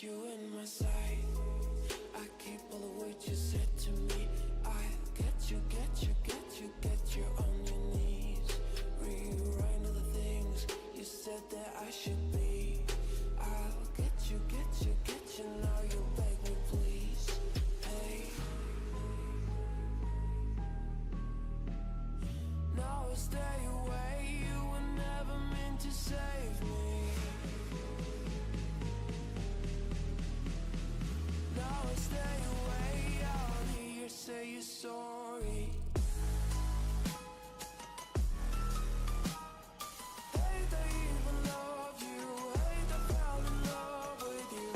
got you in my sight. I keep all the words you said to me. I get you on your knees. Rewrite all the things you said that I should be. I'll get you, now you beg me please. Hey, now I stay away. You were never meant to save me. Now I stay away. I'll hear you say you're sorry. Hate they even love you. Hate they fell in love with you.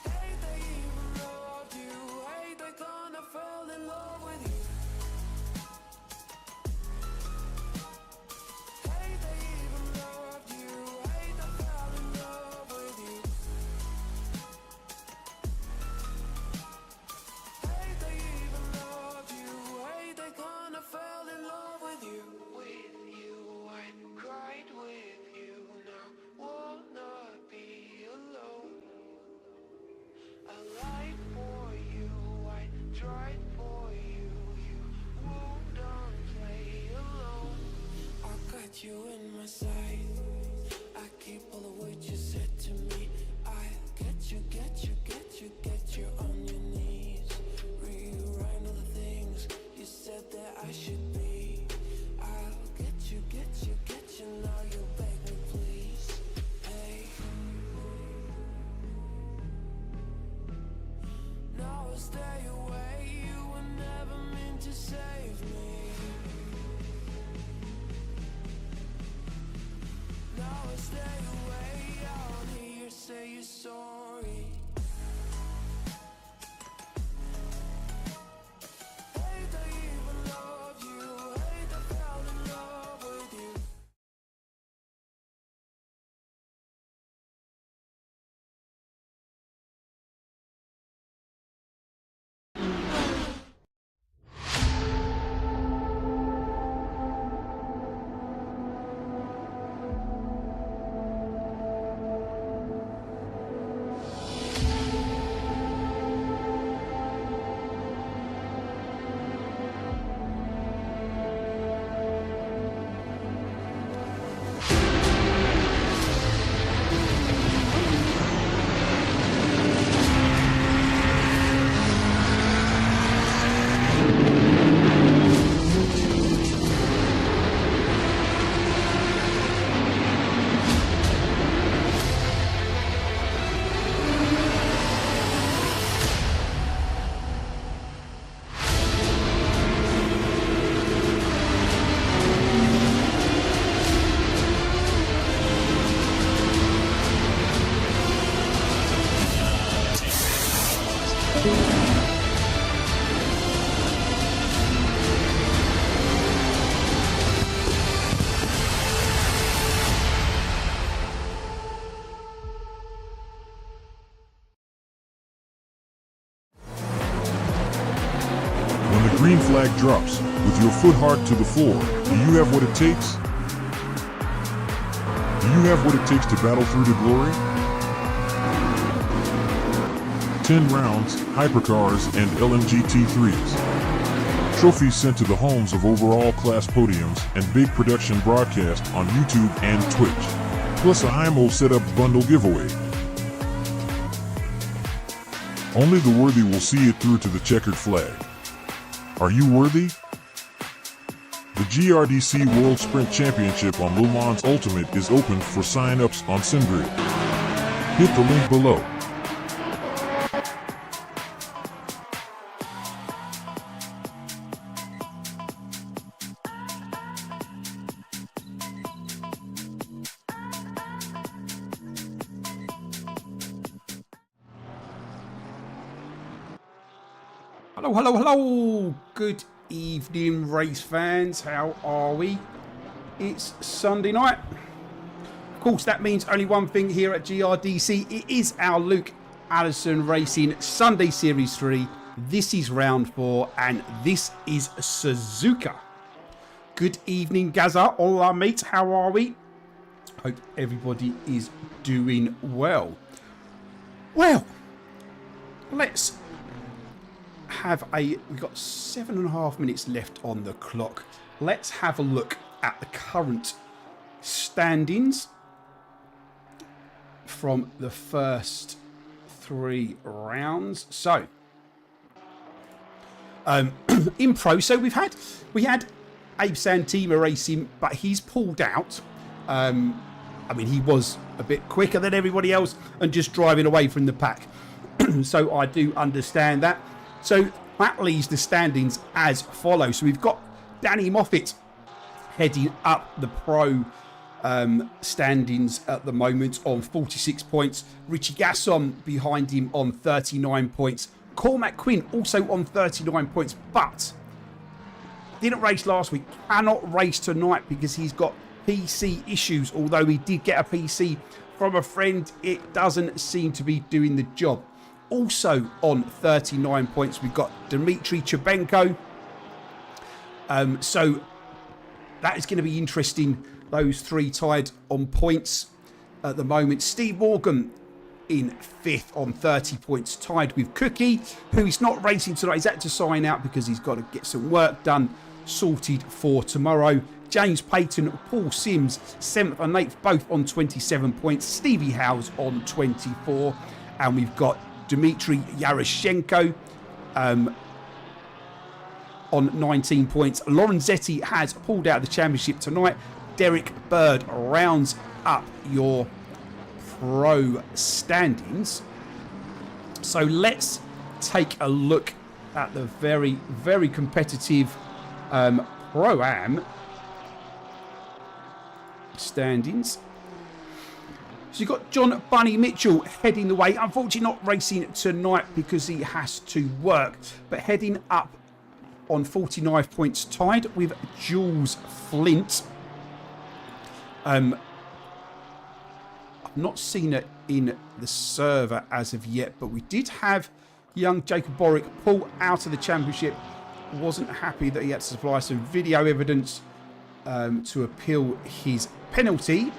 Hate they even loved you. Hate they kinda fell in love with you. Hate they even loved you. Hate they fell in love with you. Hate they even loved you. Hate they kinda fell in love with you. With you, I cried with you. Now wanna be alone. I lied for you, I tried for you. You wouldn't play alone. I got you in my sight. I keep all the words you said to me. I get you on your knees. Rewrite all the things you said that I should be. I'll get you, now you beg me please. Hey, now I stay away. You were never meant to save me. Now I stay away. I'll hear you say you're sorry. Hate they even love you. Hate they fell in love with you. When the green flag drops, with your foot hard to the floor, do you have what it takes? Do you have what it takes to battle through to glory? 10 rounds, hypercars, and LMG T3s. Trophies sent to the homes of overall class podiums and big production broadcast on YouTube and Twitch. Plus a HIMO setup bundle giveaway. Only the worthy will see it through to the checkered flag. Are you worthy? The GRDC World Sprint Championship on Le Mans Ultimate is open for sign-ups on SimGrid. Hit the link below. Hello. Good evening, race fans. How are we? It's Sunday night. Of course, that means only one thing here at GRDC. It is our Luke Addison Racing Sunday Series 3. This is round 4, and this is Suzuka. Good evening, Gaza. Hola, mate. How are we? Hope everybody is doing well. Well, let's have we've got 7.5 minutes left on the clock. Let's have a look at the current standings from the first 3 rounds. So, in pro, so we had Abe Santima racing, but he's pulled out. I mean, he was a bit quicker than everybody else and just driving away from the pack. So I do understand that. So that leaves the standings as follows. So we've got Danny Moffat heading up the pro standings at the moment on 46 points. Richie Gasson behind him on 39 points. Cormac Quinn also on 39 points, but didn't race last week. Cannot race tonight because he's got PC issues. Although he did get a PC from a friend, it doesn't seem to be doing the job. Also on 39 points, we've got Dmitry Chebenko. So that is going to be interesting. Those 3 tied on points at the moment. Steve Morgan in 5th on 30 points, tied with Cookie, who is not racing tonight. He's had to sign out because he's got to get some work done, sorted for tomorrow. James Payton, Paul Sims, 7th and 8th, both on 27 points. Stevie Howes on 24. And we've got Dmitry Yaroshenko on 19 points. Lorenzetti has pulled out of the championship tonight. Derek Bird rounds up your pro standings. So let's take a look at the very, very competitive Pro-Am standings. So you've got John Bunny Mitchell heading the way. Unfortunately not racing tonight because he has to work, but heading up on 49 points, tied with Jules Flint. I've not seen it in the server as of yet, but we did have young Jacob Borick pull out of the championship. Wasn't happy that he had to supply some video evidence to appeal his penalty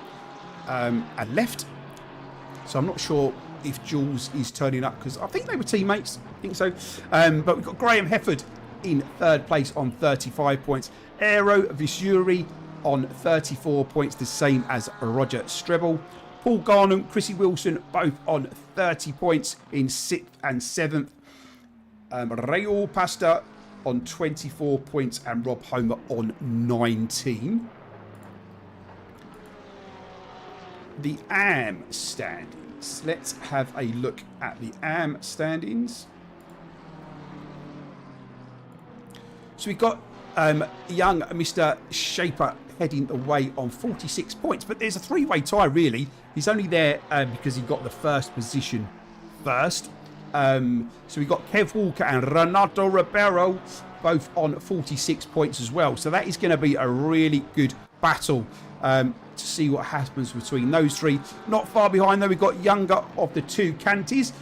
and left. So I'm not sure if Jules is turning up because I think they were teammates. I think so. But we've got Graham Hefford in 3rd place on 35 points. Aero Visuri on 34 points, the same as Roger Strebel. Paul Garnham, Chrissy Wilson, both on 30 points in 6th and 7th. Raul Pasta on 24 points and Rob Homer on 19. The AM standings. Let's have a look at the AM standings. So we've got young Mr. Shaper heading away on 46 points, but there's a 3-way tie really. He's only there because he got the first position first. So we've got Kev Walker and Renato Ribeiro both on 46 points as well. So that is going to be a really good battle to see what happens between those 3. Not far behind though, we've got younger of the 2 Canties.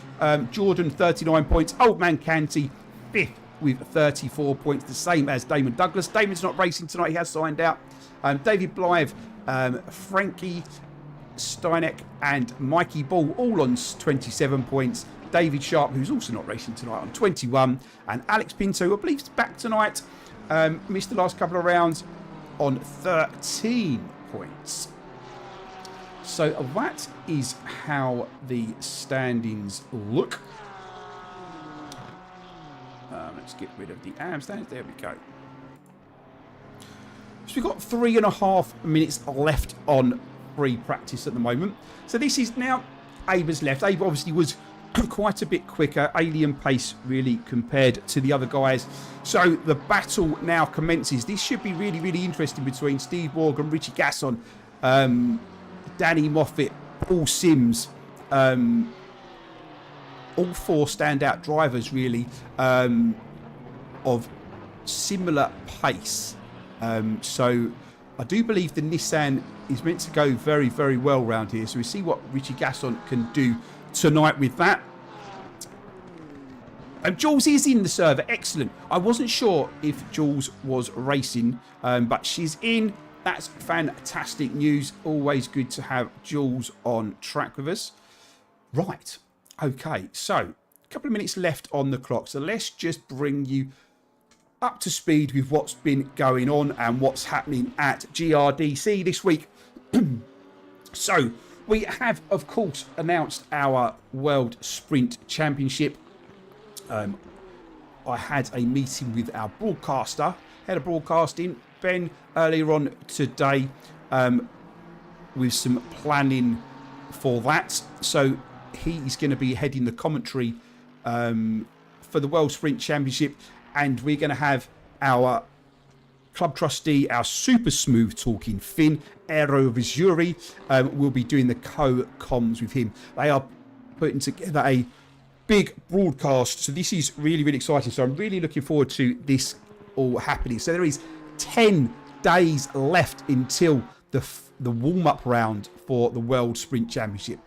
Jordan 39 points, Old Man Canty 5th with 34 points, the same as Damon Douglas. Damon's not racing tonight, he has signed out. David Blythe, Frankie Steineck and Mikey Ball all on 27 points. David Sharp, who's also not racing tonight, on 21. And Alex Pinto, who I believe is back tonight, missed the last couple of rounds on 13 points. So that is how the standings look. Let's get rid of the AM standings. There we go. So we've got 3.5 minutes left on free practice at the moment. So this is now Abe's left. Abe obviously was quite a bit quicker. Alien pace really compared to the other guys. So the battle now commences. This should be really, really interesting between Steve Morgan, Richie Gasson, Danny Moffat, Paul Sims. All 4 standout drivers really of similar pace. So I do believe the Nissan is meant to go very, very well round here. So we see what Richie Gasson can do tonight with that. Jules is in the server. Excellent. I wasn't sure if Jules was racing, but she's in. That's fantastic news. Always good to have Jules on track with us. Right. Okay. So, a couple of minutes left on the clock. So, let's just bring you up to speed with what's been going on and what's happening at GRDC this week. So, we have, of course, announced our World Sprint Championship. I had a meeting with our broadcaster, head of broadcasting, Ben, earlier on today with some planning for that. So he's going to be heading the commentary for the World Sprint Championship, and we're going to have our club trustee, our super smooth talking Finn Aerovizuri, will be doing the co-comms with him. They are putting together a big broadcast, so this is really, really exciting. So I'm really looking forward to this all happening. So there is 10 days left until the warm-up round for the World Sprint Championship.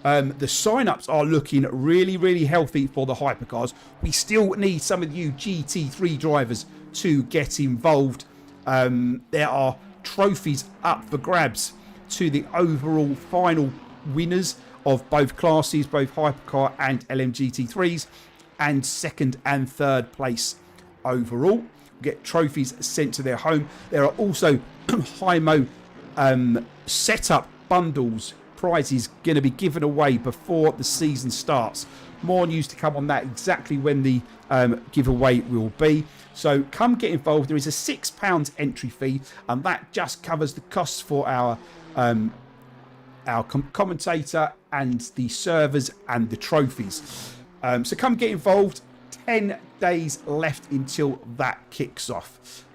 The sign-ups are looking really, really healthy for the hypercars. We still need some of you GT3 drivers to get involved. There are trophies up for grabs to the overall final winners of both classes, both hypercar and LMGT3s, and second and third place overall. Get trophies sent to their home. There are also HIMO setup bundles, prizes going to be given away before the season starts. More news to come on that, exactly when the giveaway will be. So come get involved. There is a £6 entry fee, and that just covers the costs for our commentator and the servers and the trophies. So come get involved. 10 days left until that kicks off.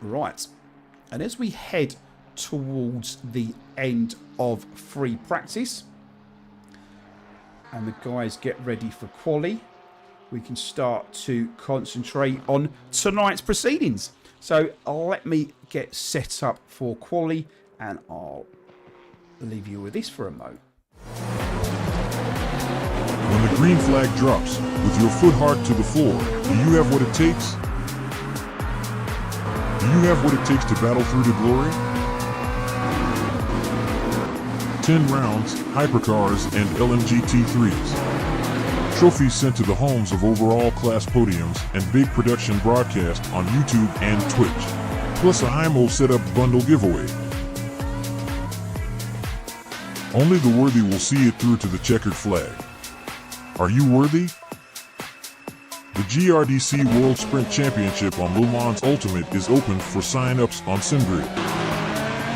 Right. And as we head towards the end of free practice and the guys get ready for quali, we can start to concentrate on tonight's proceedings. So let me get set up for quali, and I'll leave you with this for a moment. When the green flag drops, with your foot hard to the floor, do you have what it takes? Do you have what it takes to battle through to glory? 10 rounds, hypercars, and LMGT3s. Trophies sent to the homes of overall class podiums and big production broadcast on YouTube and Twitch. Plus a HIMO setup bundle giveaway. Only the worthy will see it through to the checkered flag. Are you worthy? The GRDC World Sprint Championship on Le Mans Ultimate is open for sign-ups on SimGrid.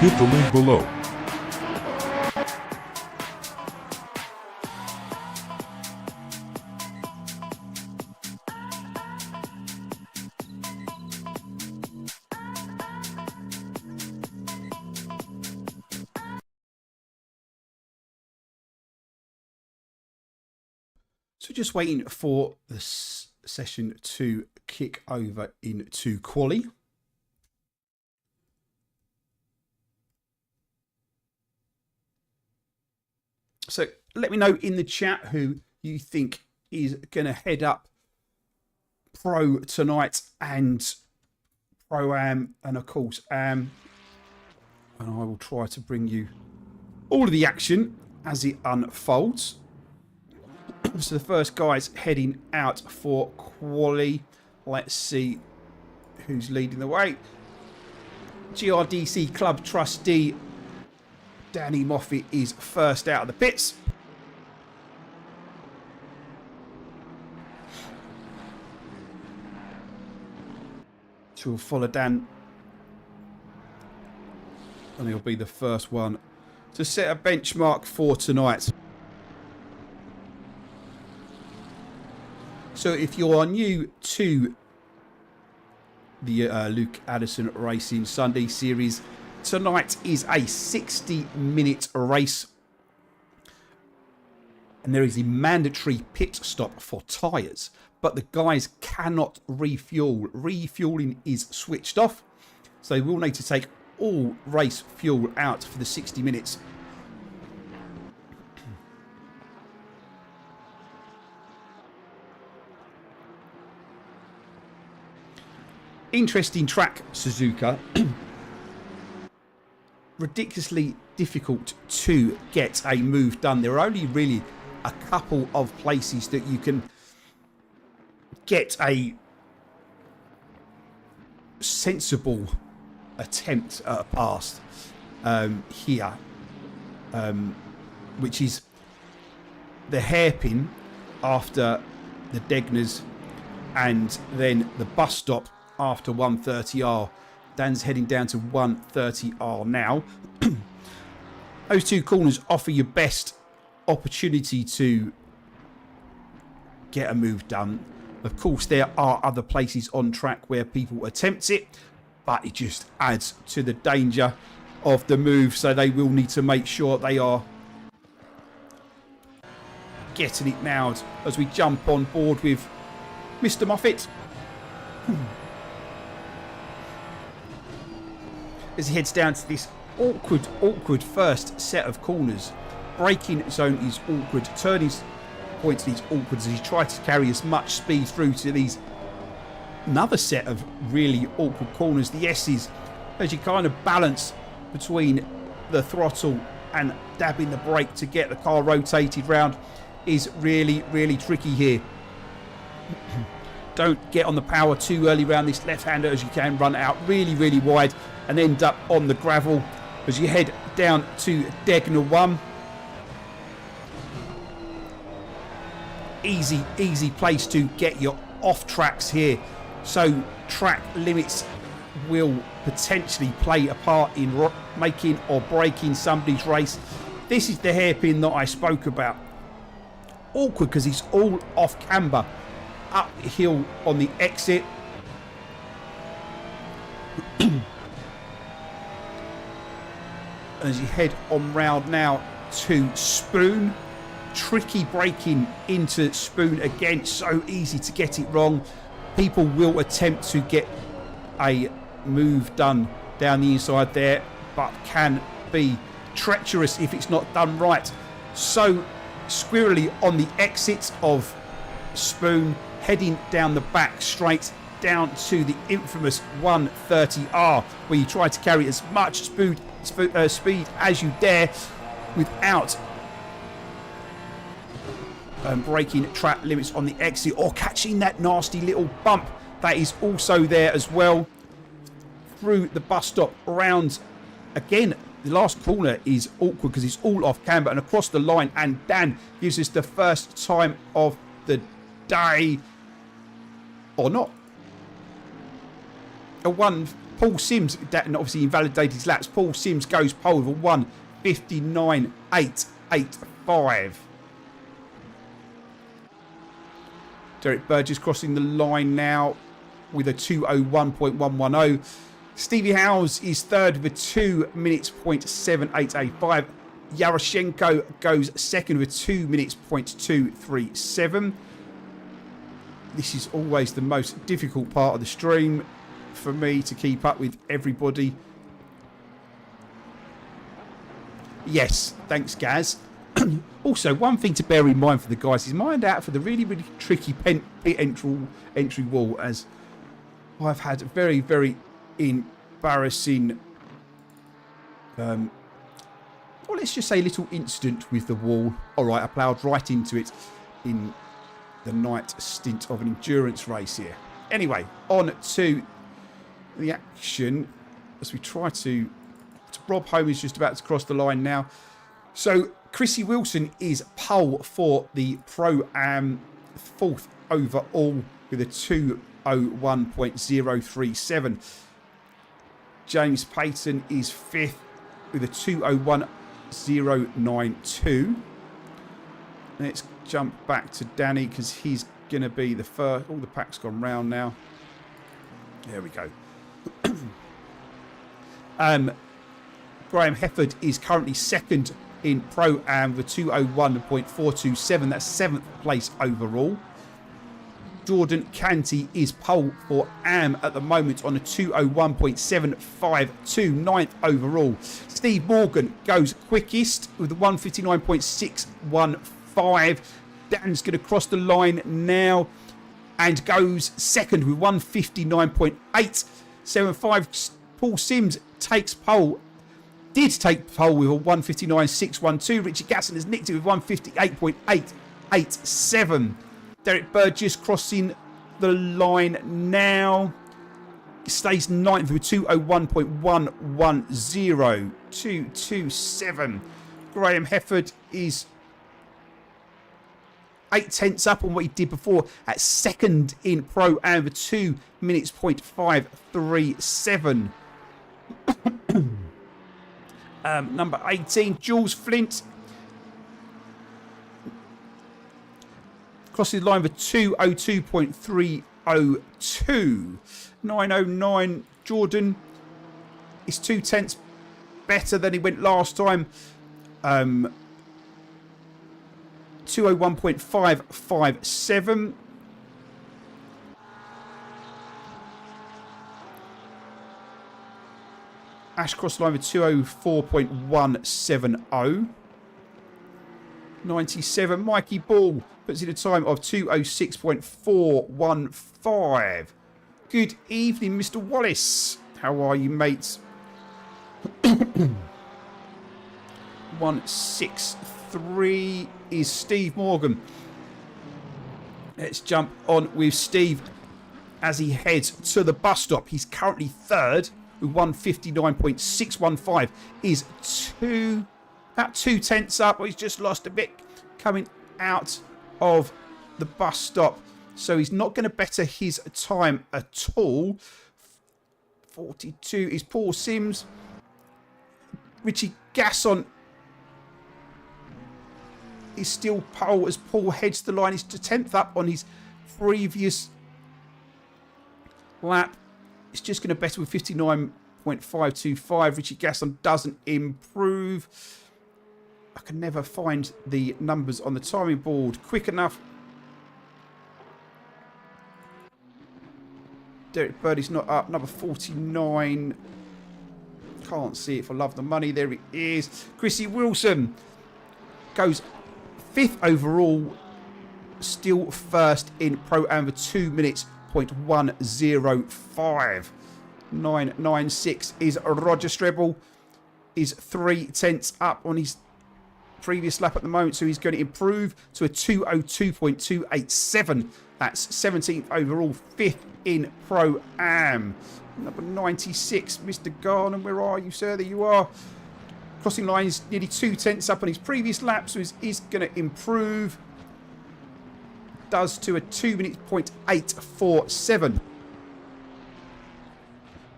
Hit the link below. So just waiting for the session to kick over into quali. So let me know in the chat who you think is going to head up Pro tonight and Pro-Am, and of course Am. And I will try to bring you all of the action as it unfolds. So the first guy's heading out for quali. Let's see who's leading the way. GRDC Club Trustee Danny Moffat is first out of the pits. So we'll follow Dan. And he'll be the first one to set a benchmark for tonight. So if you are new to the Luke Addison Racing Sunday Series, tonight is a 60-minute race. And there is a mandatory pit stop for tyres. But the guys cannot refuel. Refueling is switched off. So they will need to take all race fuel out for the 60 minutes. Interesting track, Suzuka. Ridiculously difficult to get a move done. There are only really a couple of places that you can get a sensible attempt at a pass here, which is the hairpin after the Degners and then the bus stop after 130R. Dan's heading down to 130R now. Those two corners offer your best opportunity to get a move done. Of course, there are other places on track where people attempt it, but it just adds to the danger of the move, so they will need to make sure they are getting it nailed as we jump on board with Mr. Moffat. As he heads down to this awkward first set of corners. Braking zone is awkward. Turning point is awkward as he tries to carry as much speed through to these another set of really awkward corners. The S's, as you kind of balance between the throttle and dabbing the brake to get the car rotated round, is really, really tricky here. Don't get on the power too early around this left-hander, as you can run out really, really wide and end up on the gravel as you head down to Degner 1. Easy place to get your off tracks here. So track limits will potentially play a part in making or breaking somebody's race. This is the hairpin that I spoke about. Awkward because it's all off camber. Uphill on the exit. As you head on round now to Spoon. Tricky braking into Spoon again. So easy to get it wrong. People will attempt to get a move done down the inside there, but can be treacherous if it's not done right. So squirrely on the exit of Spoon, heading down the back straight down to the infamous 130R, where you try to carry as much speed as you dare without breaking track limits on the exit or catching that nasty little bump that is also there as well. Through the bus stop, around again. The last corner is awkward because it's all off camber and across the line, and Dan gives us the first time of the day, or not. Paul Sims, that obviously invalidated his laps. Paul Sims goes pole with a 1:59.885. Derek Burgess crossing the line now with a 2:01.110. Stevie Howes is third with a 2:78.85. Yaroshenko goes second with 2:2.237. This is always the most difficult part of the stream for me to keep up with everybody. Yes, thanks, Gaz. Also, one thing to bear in mind for the guys is mind out for the really, really tricky pit entry wall, as I've had very, very embarrassing, well, let's just say little incident with the wall. Alright, I ploughed right into it in the night stint of an endurance race here. Anyway, on to the action as we try to Rob Home is just about to cross the line now. So Chrissy Wilson is pole for the Pro-Am, fourth overall with a 2:01.037. James Payton is fifth with a 2:01.092. Let's jump back to Danny because he's going to be the first. All the pack's gone round now. There we go. Graham Hefford is currently second in Pro-Am with 2:01.427. That's seventh place overall. Jordan Canty is pole for Am at the moment on a 2:01.752, ninth overall. Steve Morgan goes quickest with a 1:59.615. Dan's going to cross the line now and goes second with 159.875. Paul Sims takes pole. Did take pole with a 159.612. Richie Gasson has nicked it with 158.887. Derek Bird just crossing the line now. Stays 9th with 201.110. 227. Graham Hefford is 8 tenths up on what he did before at second in Pro Am for 2 minutes point 537. Number 18, Jules Flint crosses the line for 202.302. 909, Jordan is 2 tenths better than he went last time. 201.557. Ash crossed the line with 204.170. 97, Mikey Ball puts in a time of 206.415. Good evening, Mr. Wallace. How are you, mates? 163 is Steve Morgan. Let's jump on with Steve as he heads to the bus stop. He's currently third with 159.615. Is about 2 tenths up. He's just lost a bit coming out of the bus stop. So he's not going to better his time at all. 42 is Paul Sims. Richie Gasson is still pole as Paul heads the line. He's 10th up on his previous lap. It's just going to better with 59.525. Richie Gasson doesn't improve. I can never find the numbers on the timing board quick enough. Derek Birdie's not up. Number 49. Can't see it for love of the money. There it is. Chrissy Wilson goes 5th overall. Still first in Pro Am for 2 minutes point 105. 996 is Roger Strebel. Is 3 tenths up on his previous lap at the moment. So he's going to improve to a 202.287. That's 17th overall. 5th in Pro Am. Number 96, Mr. Garner. Where are you, sir? There you are. Crossing line is nearly 2 tenths up on his previous lap, so he's going to improve. Does to a 2 minutes point 847.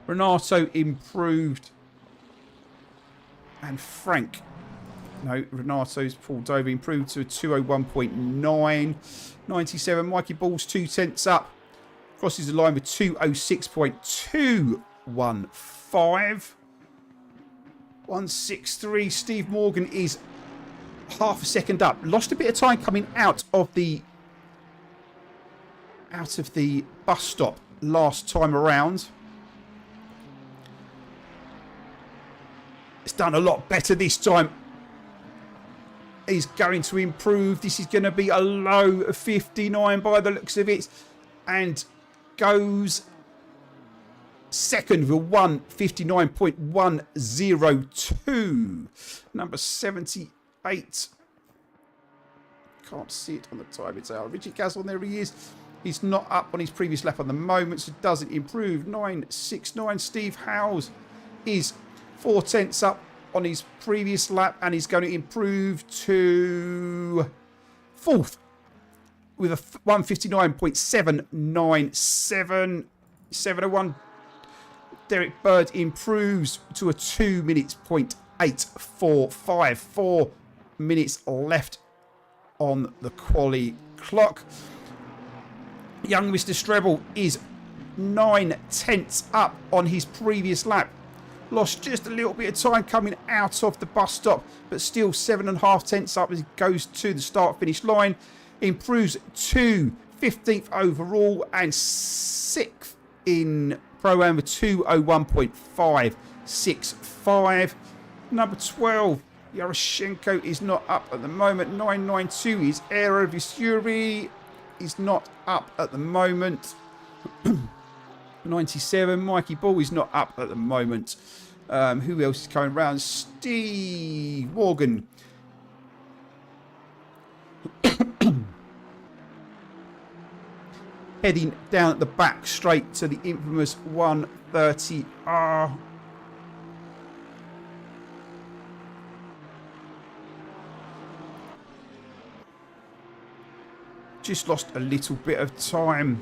Renato improved. And Frank. No, Renato's pulled over. Improved to a 201.9. 97, Mikey Ball's 2 tenths up. Crosses the line with 206.215. 163. Steve Morgan is half a second up. Lost a bit of time coming out of the bus stop last time around. It's done a lot better this time. He's going to improve. This is going to be a low of 59 by the looks of it. And goes second with 159.102. Number 78. Can't see it on the time. It's out. Richie Castle, there he is. He's not up on his previous lap at the moment, so doesn't improve. 969. Steve Howes is 4 tenths up on his previous lap, and he's going to improve to 4th with a 159.797. 701. Derek Bird improves to a 2 minutes point 845. 4 minutes left on the quali clock. Young Mr. Strebel is 9 tenths up on his previous lap. Lost just a little bit of time coming out of the bus stop, but still 7.5 tenths up as he goes to the start-finish line. Improves to 15th overall and 6th in Pro-Am with 201.565. Number 12, Yaroshenko is not up at the moment. 992 is Aero Visuri. is not up at the moment. 97, Mikey Ball is not up at the moment. Who else is coming around? Steve Morgan. Heading down at the back straight to the infamous 130R. Just lost a little bit of time.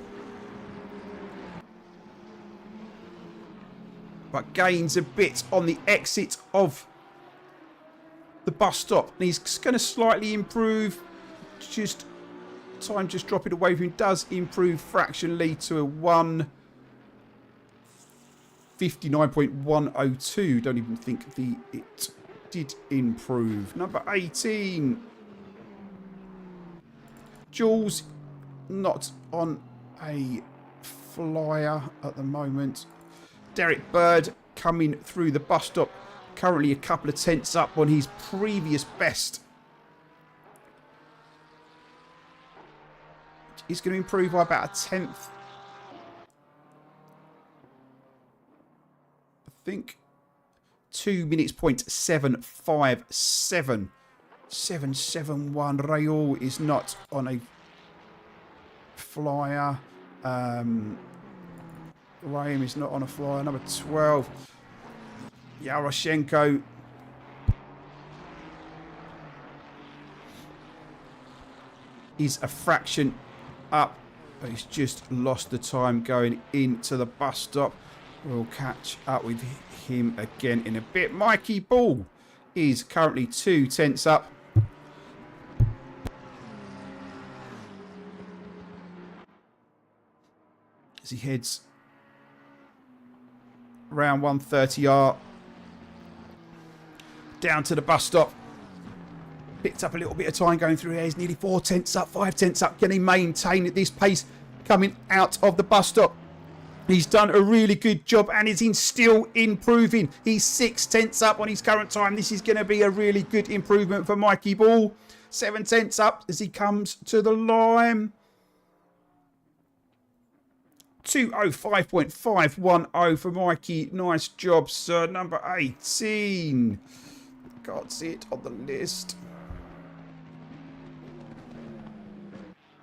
But gains a bit on the exit of the bus stop. And he's going to slightly improve. Just time just dropping away from him. Does improve fractionally to a 1:59.102. Don't even think it did improve. Number 18. Jules not on a flyer at the moment. Derek Bird coming through the bus stop. Currently a couple of tenths up on his previous best. He's going to improve by about a tenth. I think 2 minutes point 757. 771. Raul is not on a flyer. Graham is not on a flyer. Number 12. Yaroshenko. Is a fraction up. But he's just lost the time going into the bus stop. We'll catch up with him again in a bit. Mikey Ball is currently 2 tenths up. As he heads around 130R down to the bus stop. Picked up a little bit of time going through here. He's nearly 4 tenths up, 5 tenths up. Can he maintain at this pace coming out of the bus stop? He's done a really good job and is still improving. He's 6 tenths up on his current time. This is going to be a really good improvement for Mikey Ball. 7 tenths up as he comes to the line. 2:05.510 for Mikey. Nice job, sir. Number 18. Can't see it on the list.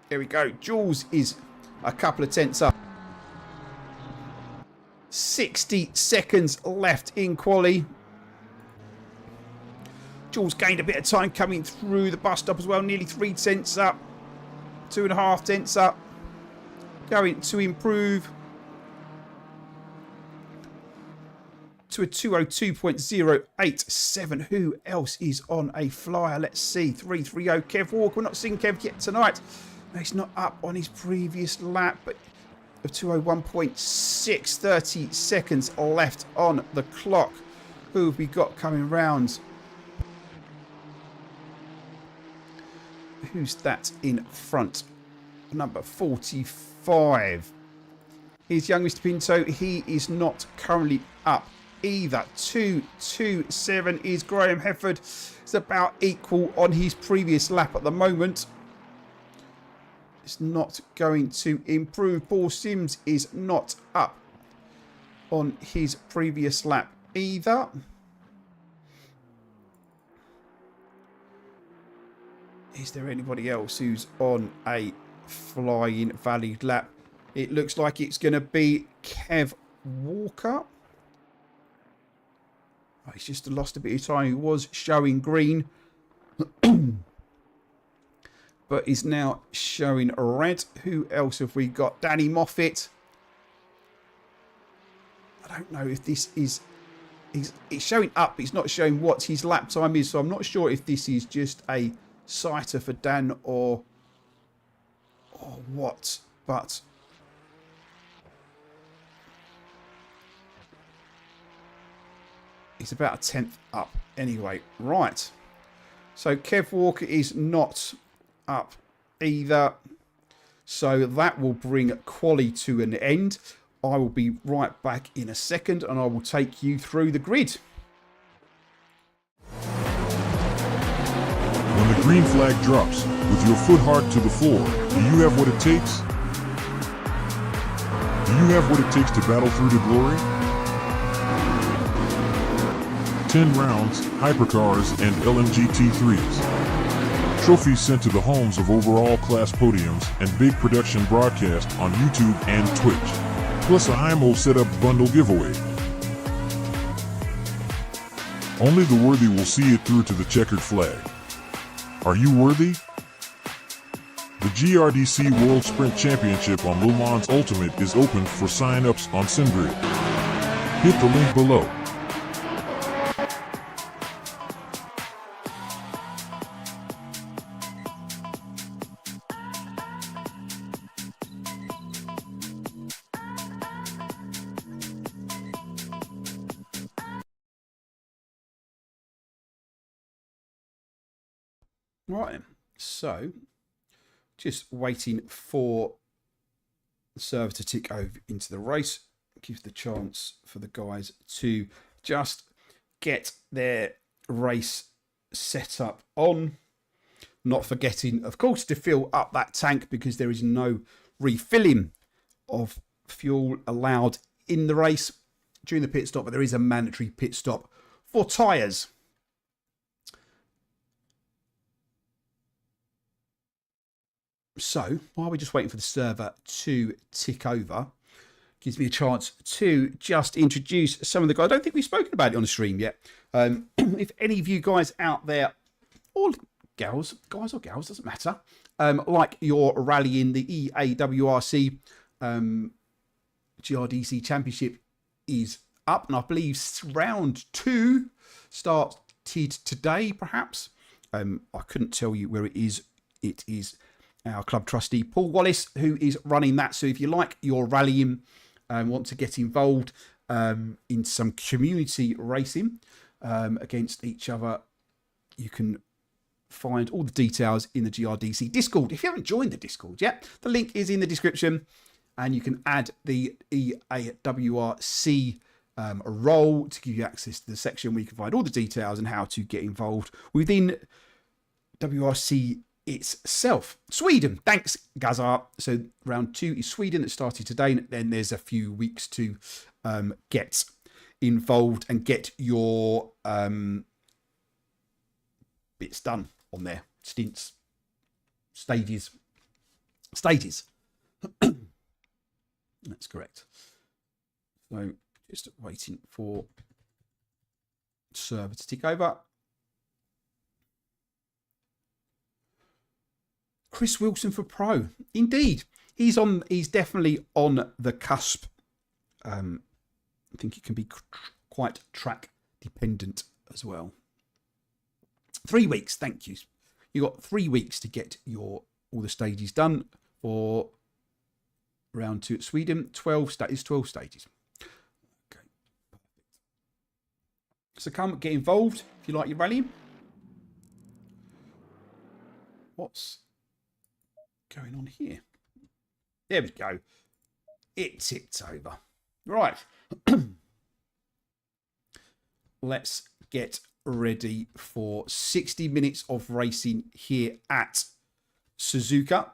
There we go. Jules is a couple of tenths up. 60 seconds left in quali. Jules gained a bit of time coming through the bus stop as well. Nearly 3 tenths up. 2.5 tenths up. Going to improve to a 2:02.087. Who else is on a flyer? Let's see. 3:30. Kev Walker. We're not seeing Kev yet tonight. No, he's not up on his previous lap, but of 2:01.6. 30 seconds left on the clock. Who have we got coming round? Who's that in front? Number 45. Here's young Mr. Pinto. He is not currently up either. 2:27 is Graham Hefford. It's about equal on his previous lap at the moment. It's not going to improve. Paul Sims is not up on his previous lap either. Is there anybody else who's on a flying valid lap? It looks like it's going to be Kev Walker. Oh, he's just lost a bit of time. He was showing green, but is now showing red. Who else have we got? Danny Moffat. I don't know if this is... It's showing up. It's not showing what his lap time is, so I'm not sure if this is just a sighter for Dan or what, but it's about a tenth up anyway. Right, so Kev Walker is not up either, so that will bring quali to an end. I will be right back in a second and I will take you through the grid. When the green flag drops, with your foot hard to the floor, Do you have what it takes? Do you have what it takes to battle through to glory? 10 rounds, hypercars, and LMG T3s. Trophies sent to the homes of overall class podiums and big production broadcast on YouTube and Twitch. Plus a HIMO setup bundle giveaway. Only the worthy will see it through to the checkered flag. Are you worthy? The GRDC World Sprint Championship on Le Mans Ultimate is open for sign-ups on SimGrid. Hit the link below. Right, so just waiting for the server to tick over into the race. Gives the chance for the guys to just get their race set up on. Not forgetting, of course, to fill up that tank because there is no refilling of fuel allowed in the race during the pit stop, but there is a mandatory pit stop for tyres. So, while we're just waiting for the server to tick over, gives me a chance to just introduce some of the guys. I don't think we've spoken about it on the stream yet. If any of you guys out there, or gals, guys or gals, doesn't matter, like your rally in the EAWRC GRDC Championship is up, and I believe round 2 started today, perhaps. I couldn't tell you where it is. It is our club trustee Paul Wallace who is running that. So if you like your rallying and want to get involved in some community racing against each other, you can find all the details in the GRDC Discord. If you haven't joined the Discord yet, the link is in the description, and you can add the EAWRC role to give you access to the section where you can find all the details and how to get involved within WRC itself. Sweden, thanks Gazar. So round 2 is Sweden. It started today, and then there's a few weeks to get involved and get your bits done on there. Stints, stages. That's correct. So just waiting for server to tick over. Chris Wilson for Pro. Indeed. He's definitely on the cusp. I think it can be quite track dependent as well. 3 weeks, thank you. You got 3 weeks to get all the stages done for round 2 at Sweden. 12 stages. Okay. So come get involved if you like your rallying. What's going on here? There we go. It tipped over. Right. Let's get ready for 60 minutes of racing here at Suzuka.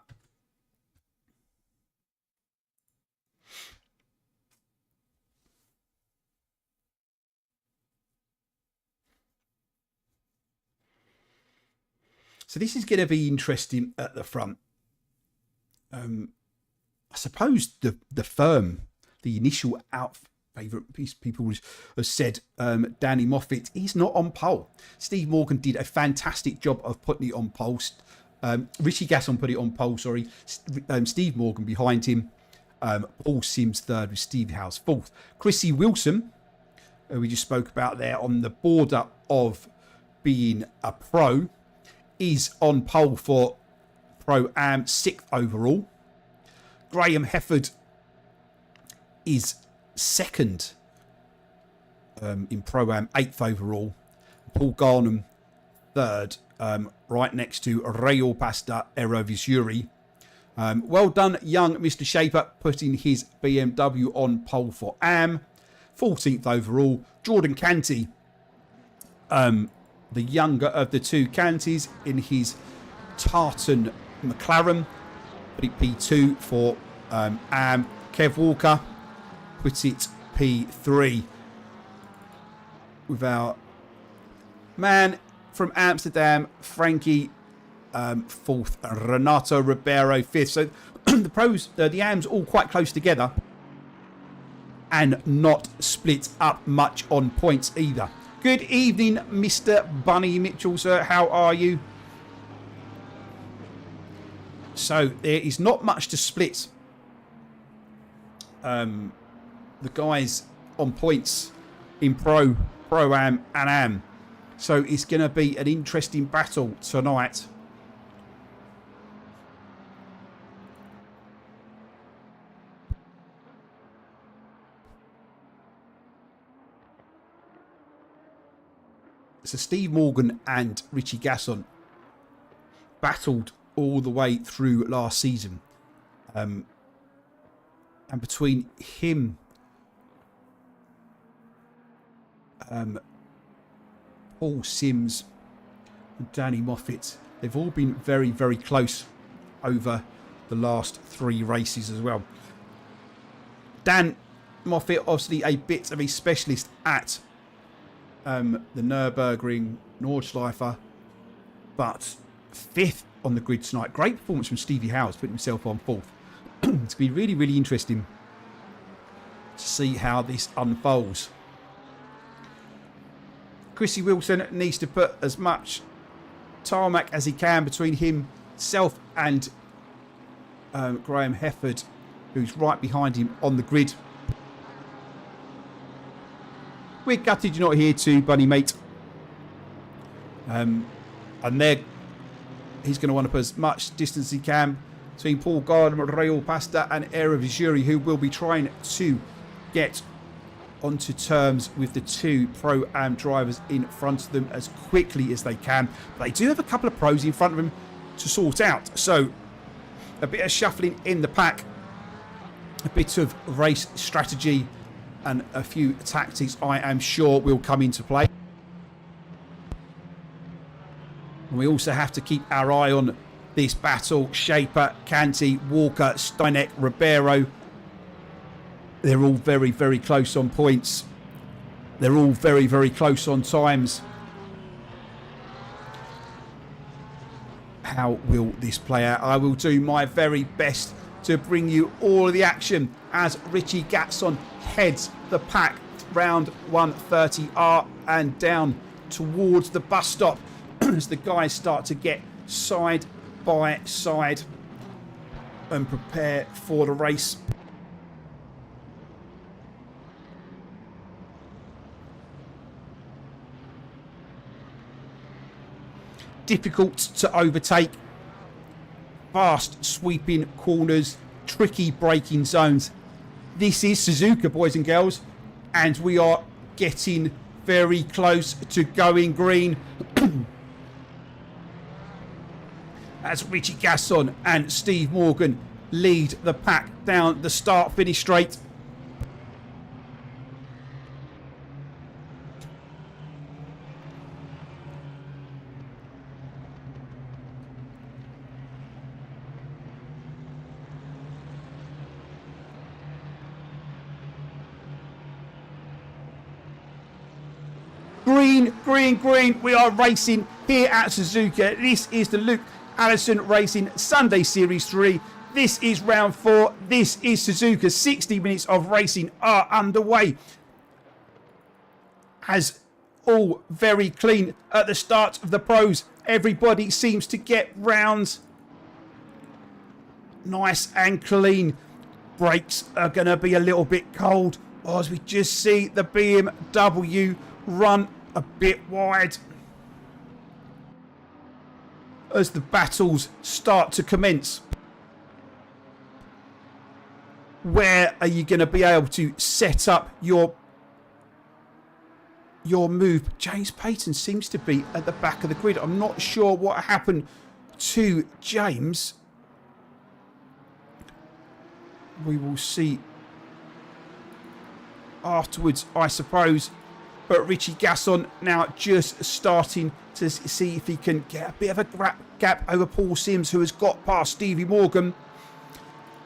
So this is going to be interesting at the front. I suppose the firm, the initial favourite piece people have said, Danny Moffat, he's not on pole. Steve Morgan did a fantastic job of putting it on pole. Richie Gasson put it on pole, sorry. Steve Morgan behind him. Paul Sims third with Steve House fourth. Chrissy Wilson, we just spoke about there, on the border of being a pro, is on pole for Pro-Am, 6th overall. Graham Hefford is 2nd in Pro-Am, 8th overall. Paul Garnham 3rd, right next to Raul Pasta Erovisuri. Well done, young Mr. Shaper, putting his BMW on pole for Am. 14th overall. Jordan Canty, the younger of the two Cantys, in his Tartan McLaren. P2 for Kev Walker. Put it P3 with our man from Amsterdam, Frankie, 4th, Renato Ribeiro 5th. So the pros, the AMs all quite close together and not split up much on points either. Good evening, Mr. Bunny Mitchell, sir. How are you? So there is not much to split the guys on points in Pro-Am and Am. So it's going to be an interesting battle tonight. So Steve Morgan and Richie Gasson battled all the way through last season. And between him, Paul Sims and Danny Moffat, they've all been very, very close over the last 3 races as well. Dan Moffat, obviously a bit of a specialist at the Nürburgring Nordschleife, but 5th on the grid tonight. Great performance from Stevie Howes, putting himself on 4th. It's going to be really, really interesting to see how this unfolds. Chrissy Wilson needs to put as much tarmac as he can between himself and Graham Hefford, who's right behind him on the grid. We're gutted you're not here too, Bunny mate. And there, he's going to want to put as much distance as he can between Paul Gardner, Raul Pasta and Era Vizuri, who will be trying to get onto terms with the 2 Pro-Am drivers in front of them as quickly as they can. But they do have a couple of pros in front of them to sort out. So a bit of shuffling in the pack, a bit of race strategy, and a few tactics I am sure will come into play. And we also have to keep our eye on this battle. Shaper, Canty, Walker, Steinek, Ribeiro. They're all very, very close on points. They're all very, very close on times. How will this play out? I will do my very best to bring you all of the action as Richie Gatson heads the pack round 130R and down towards the bus stop as the guys start to get side by side and prepare for the race. Difficult to overtake. Fast sweeping corners, tricky braking zones. This is Suzuka, boys and girls, and we are getting very close to going green. As Richie Gasson and Steve Morgan lead the pack down the start-finish straight. Green, green, green. We are racing here at Suzuka. This is the Luke Addison Racing Sunday Series 3. This is round 4. This is Suzuka. 60 minutes of racing are underway. As all very clean at the start of the pros. Everybody seems to get rounds nice and clean. Brakes are going to be a little bit cold as we just see the BMW run a bit wide as the battles start to commence. Where are you going to be able to set up your move? James Payton seems to be at the back of the grid. I'm not sure what happened to James. We will see afterwards, I suppose. But Richie Gasson now just starting to see if he can get a bit of a gap over Paul Sims, who has got past Stevie Morgan.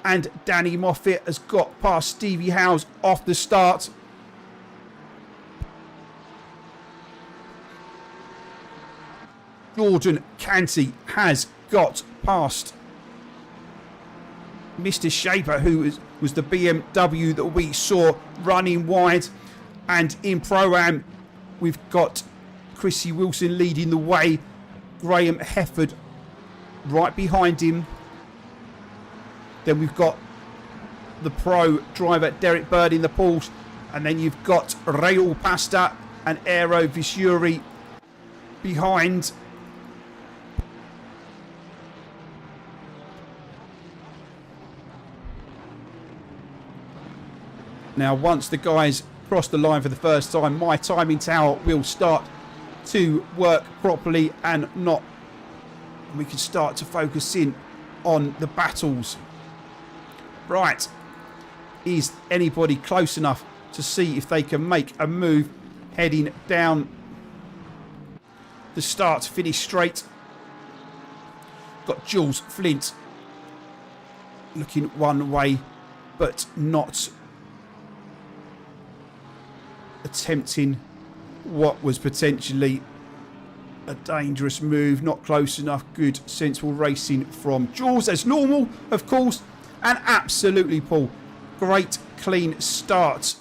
and Danny Moffat has got past Stevie Howes off the start. Jordan Canty has got past Mr. Shaper, who was the BMW that we saw running wide. And in Pro-Am, we've got Chrissy Wilson leading the way. Graham Hefford right behind him. Then we've got the pro driver Derek Bird in the Porsche. And then you've got Raul Pasta and Aero Visuri behind. Now, once the guys cross the line for the first time, my timing tower will start to work properly and not. We can start to focus in on the battles. Right. Is anybody close enough to see if they can make a move heading down the start finish straight? Got Jules Flint looking one way, but not attempting what was potentially a dangerous move. Not close enough. Good sensible racing from Jules as normal, of course. And absolutely, Paul, great clean start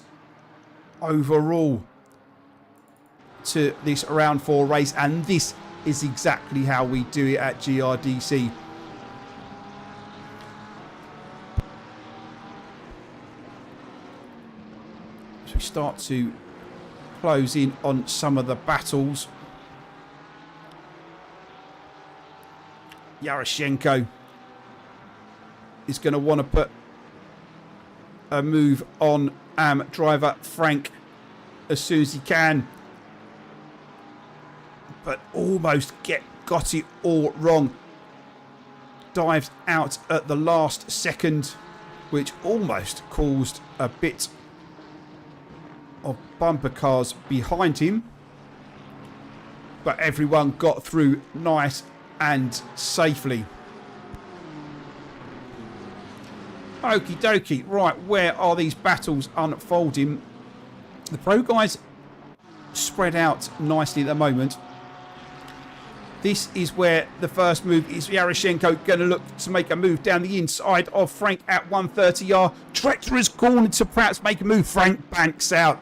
overall to this round 4 race, and this is exactly how we do it at GRDC. So we start to close in on some of the battles. Yaroshenko is going to want to put a move on driver Frank as soon as he can, but almost got it all wrong. Dived out at the last second, which almost caused a bit of bumper cars behind him, but everyone got through nice and safely. Okie dokie. Right, where are these battles unfolding? The pro guys spread out nicely at the moment. This is where the first move is. Yaroshenko going to look to make a move down the inside of Frank at 130R. Treacherous corner to perhaps make a move. Frank banks out.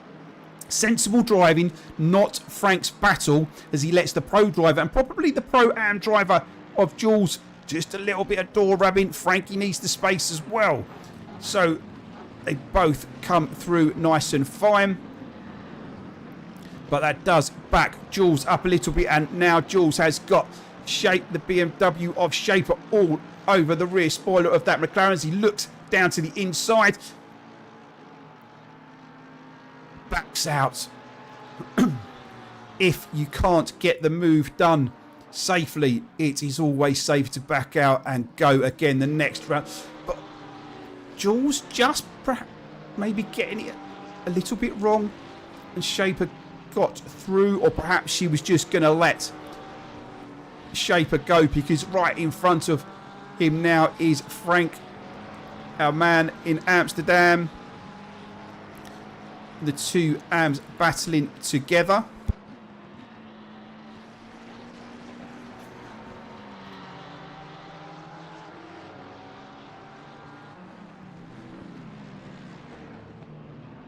Sensible driving, not Frank's battle, as he lets the pro driver and probably the Pro-Am driver of Jules just a little bit of door rubbing. Frankie needs the space as well. So they both come through nice and fine. But that does back Jules up a little bit, and now Jules has got the BMW of Shaper all over the rear spoiler of that McLaren as he looks down to the inside. Backs out. If you can't get the move done safely, it is always safe to back out and go again the next round. But Jules just maybe getting it a little bit wrong, and Shaper got through, or perhaps she was just going to let Shaper go, because right in front of him now is Frank, our man in Amsterdam. The two AMs battling together.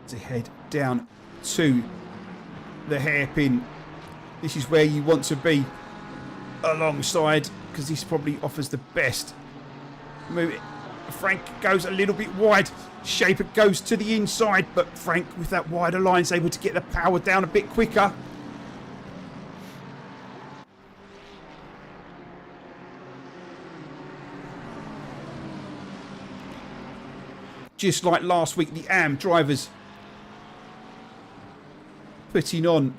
To head down to the hairpin. This is where you want to be alongside, because this probably offers the best move. Frank goes a little bit wide. Shaper goes to the inside, but Frank with that wider line is able to get the power down a bit quicker. Just like last week, the AM drivers putting on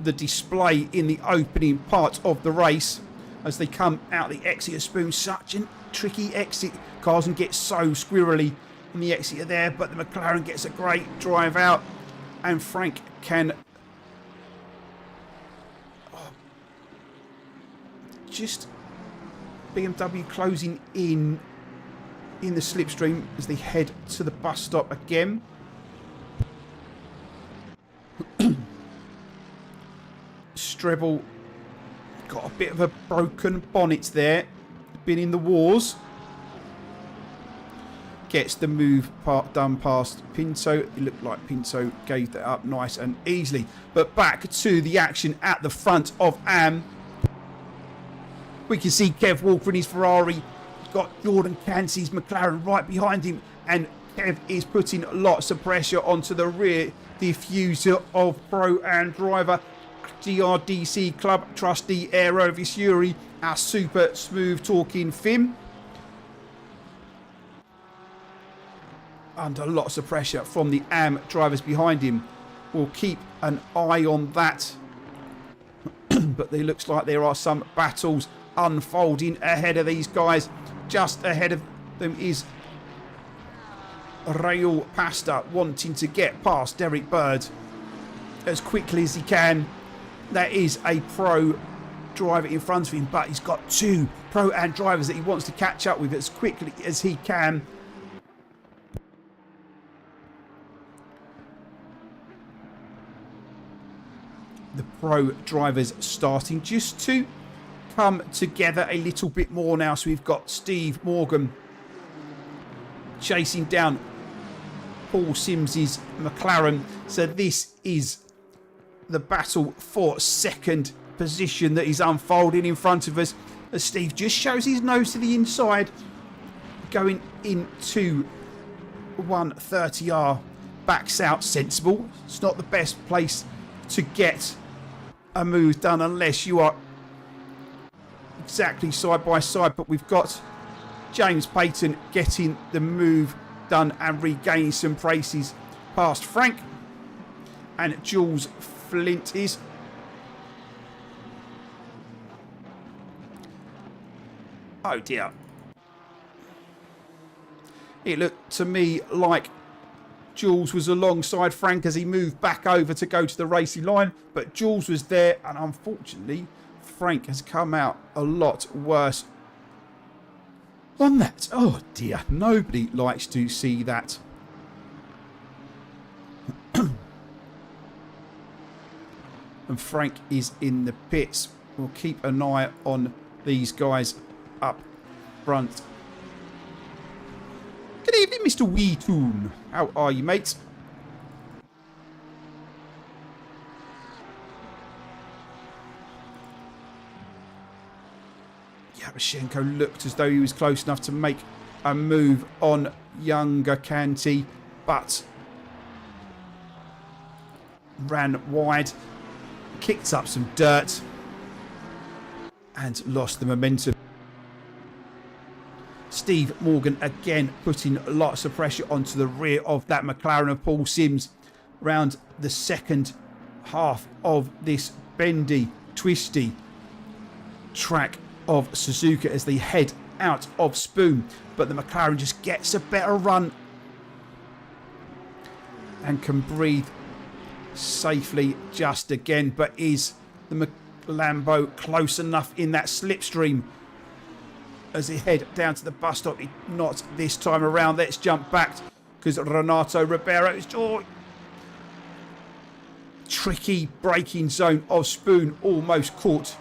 the display in the opening part of the race as they come out the exit of Spoon. Such a tricky exit. Cars can get so squirrely on the exit there, but the McLaren gets a great drive out, and Frank can just BMW closing in in the slipstream as they head to the bus stop again. Strebel got a bit of a broken bonnet there. Been in the wars. Gets the move done past Pinto. It looked like Pinto gave that up nice and easily. But back to the action at the front of Am. We can see Kev Walker in his Ferrari. Got Jordan Cansey's McLaren right behind him. And Kev is putting lots of pressure onto the rear diffuser of Pro and driver GRDC Club trustee Aero Visuri, our super smooth talking Fim. Under lots of pressure from the AM drivers behind him. We'll keep an eye on that. But it looks like there are some battles unfolding ahead of these guys. Just ahead of them is Raul Pasta wanting to get past Derek Bird as quickly as he can. There is a pro driver in front of him, but he's got two pro and drivers that he wants to catch up with as quickly as he can. The pro drivers starting just to come together a little bit more now. So we've got Steve Morgan chasing down Paul Sims's McLaren. So this is the battle for second position that is unfolding in front of us as Steve just shows his nose to the inside, going into 130R, backs out sensible. It's not the best place to get a move done unless you are exactly side by side, but we've got James Payton getting the move done and regaining some places past Frank, and Jules Flint is oh dear. It looked to me like Jules was alongside Frank as he moved back over to go to the racing line, but Jules was there, and unfortunately Frank has come out a lot worse on that. Oh dear, nobody likes to see that. And Frank is in the pits. We'll keep an eye on these guys up front. Good evening, Mr. Weetoon. How are you, mates? Yaroshenko looked as though he was close enough to make a move on younger Canty, but ran wide, kicked up some dirt, and lost the momentum. Steve Morgan again putting lots of pressure onto the rear of that McLaren of Paul Sims round the second half of this bendy, twisty track of Suzuka as they head out of Spoon. But the McLaren just gets a better run and can breathe safely just again. But is the Lambo close enough in that slipstream as they head down to the bus stop? Not this time around. Let's jump back because Renato Ribeiro is tricky braking zone of Spoon, almost caught.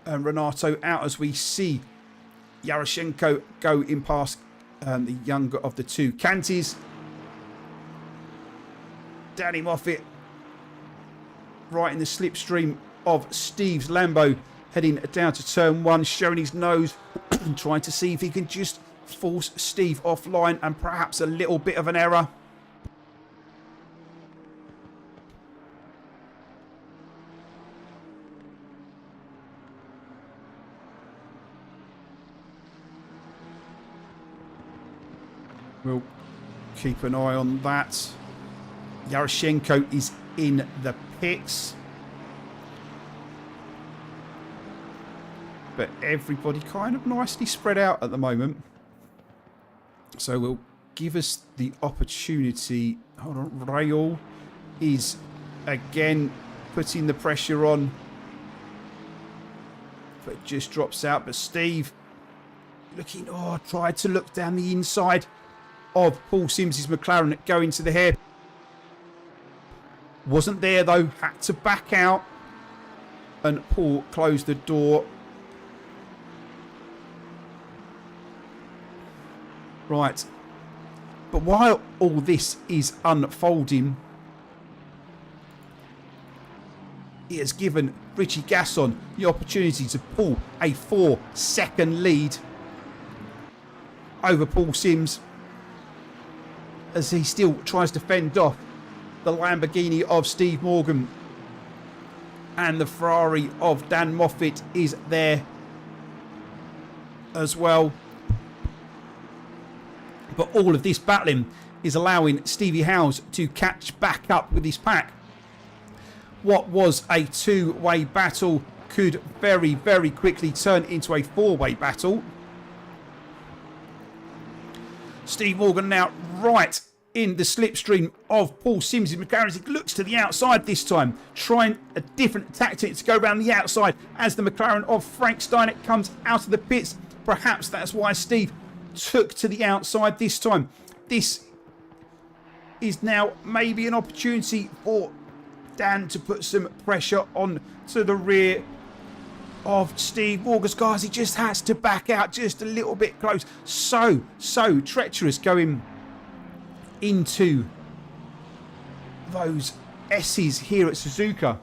And Renato out as we see Yaroshenko go in past the younger of the two Cantys. Danny Moffat right in the slipstream of Steve's Lambo, heading down to turn one, showing his nose, trying to see if he can just force Steve offline, and perhaps a little bit of an error. We'll keep an eye on that. Yaroshenko is in the pits. But everybody kind of nicely spread out at the moment. So we'll give us the opportunity. Hold on. Raul is again putting the pressure on. But just drops out. But Steve looking, tried to look down the inside of Paul Sims's McLaren going to the hair. Wasn't there though, had to back out. And Paul closed the door. Right. But while all this is unfolding, it has given Richie Gasson the opportunity to pull a 4-second lead over Paul Sims as he still tries to fend off the Lamborghini of Steve Morgan, and the Ferrari of Dan Moffat is there as well. But all of this battling is allowing Stevie Howes to catch back up with his pack. What was a two-way battle could very, very quickly turn into a four-way battle. Steve Morgan now right in the slipstream of Paul Sims' McLaren. He looks to the outside this time, trying a different tactic to go around the outside as the McLaren of Frank Steinert comes out of the pits. Perhaps that's why Steve took to the outside this time. This is now maybe an opportunity for Dan to put some pressure on to the rear of Steve Morgan's cars. He just has to back out just a little bit close. So treacherous going into those S's here at Suzuka.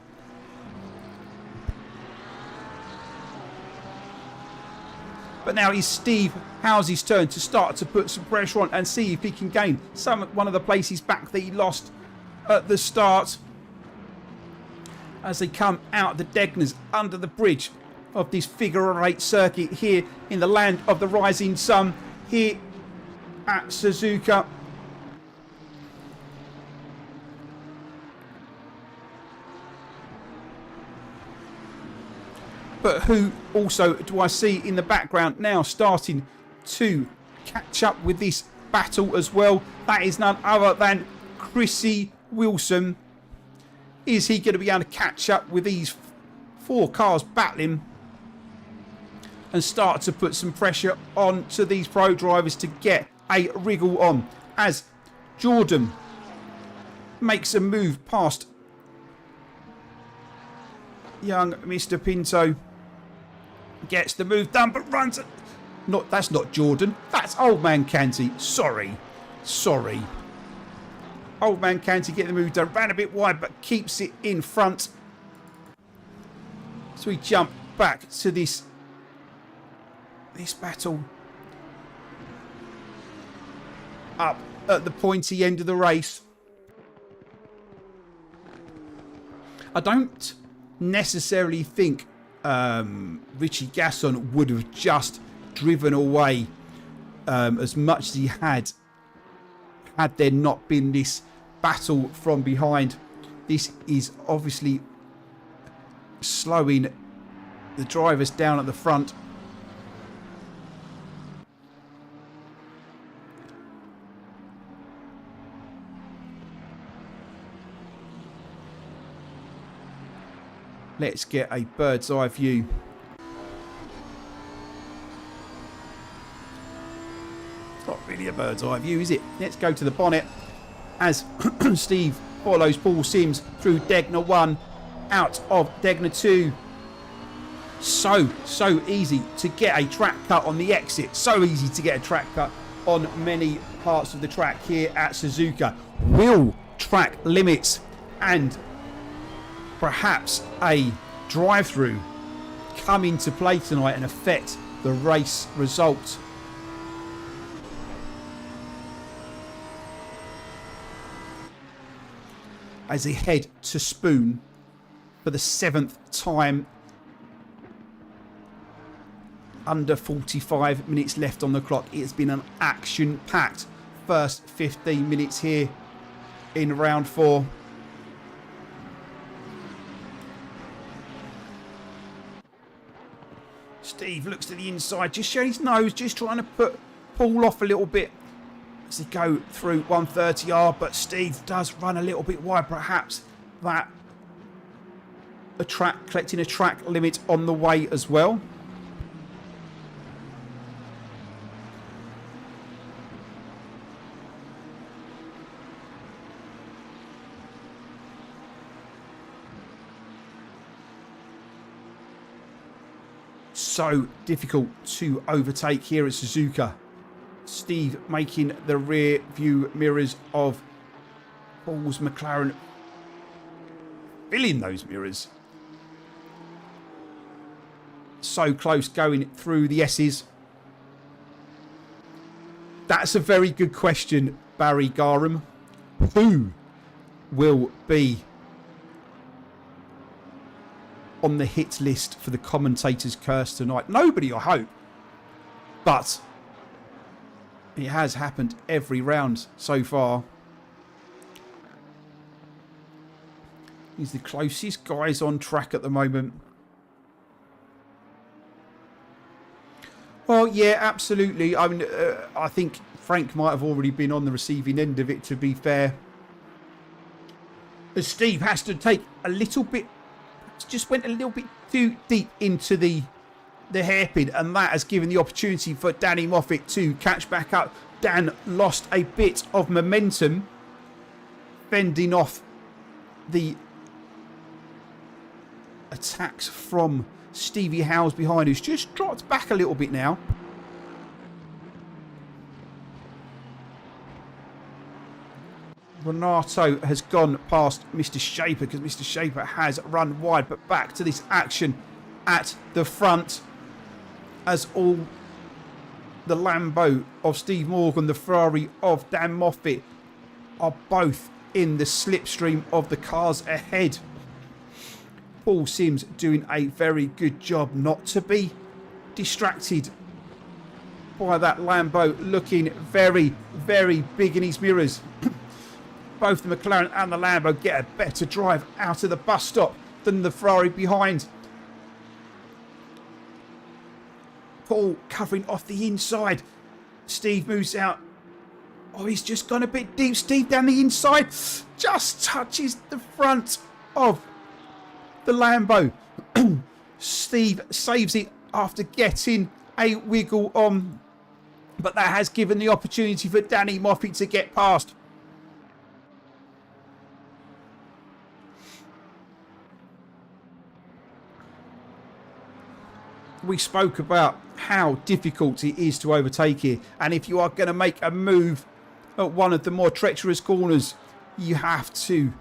But now it's Steve Howes' turn to start to put some pressure on and see if he can gain one of the places back that he lost at the start. As they come out the Degners under the bridge of this figure-8 circuit here in the land of the rising sun here at Suzuka. But who also do I see in the background now starting to catch up with this battle as well? That is none other than Chrissy Wilson. Is he going to be able to catch up with these four cars battling and start to put some pressure on to these pro drivers to get a wriggle on? As Jordan makes a move past young Mr. Pinto. Gets the move done, but runs it. That's not Jordan. That's Old Man Canty. Sorry. Old Man Canty getting the move done. Ran a bit wide, but keeps it in front. So we jump back to this battle up at the pointy end of the race. I don't necessarily think Richie Gasson would have just driven away as much as he had there not been this battle from behind. This is obviously slowing the drivers down at the front. Let's get a bird's eye view. It's not really a bird's eye view, is it? Let's go to the bonnet as Steve follows Paul Sims through Degner 1, out of Degner 2. So easy to get a track cut on the exit. So easy to get a track cut on many parts of the track here at Suzuka. Will track limits and perhaps a drive-through come into play tonight and affect the race result? As they head to Spoon for the 7th time. Under 45 minutes left on the clock. It has been an action-packed first 15 minutes here in round 4. Steve looks to the inside, just showing his nose, just trying to put Paul off a little bit as they go through 130R, but Steve does run a little bit wide. Perhaps that collecting a track limit on the way as well. So difficult to overtake here at Suzuka. Steve making the rear view mirrors of Paul's McLaren filling those mirrors. So close going through the S's. That's a very good question, Barry Garham. Who will be on the hit list for the commentators' curse tonight? Nobody, I hope. But it has happened every round so far. He's the closest guys on track at the moment. Well, yeah, absolutely. I mean, I think Frank might have already been on the receiving end of it, to be fair. As Steve has to take a little bit, just went a little bit too deep into the hairpin, and that has given the opportunity for Danny Moffat to catch back up. Dan lost a bit of momentum, fending off the attacks from Stevie Howes behind, who's just dropped back a little bit now. Renato has gone past Mr. Shaper because Mr. Shaper has run wide, but back to this action at the front as all the Lambo of Steve Morgan, the Ferrari of Dan Moffat are both in the slipstream of the cars ahead. Paul Sims doing a very good job not to be distracted by that Lambo looking very, very big in his mirrors. Both the McLaren and the Lambo get a better drive out of the bus stop than the Ferrari behind. Paul covering off the inside. Steve moves out. Oh, he's just gone a bit deep. Steve down the inside. Just touches the front of the Lambo. Steve saves it after getting a wiggle on. But that has given the opportunity for Danny Moffat to get past. We spoke about how difficult it is to overtake here, and if you are going to make a move at one of the more treacherous corners, you have to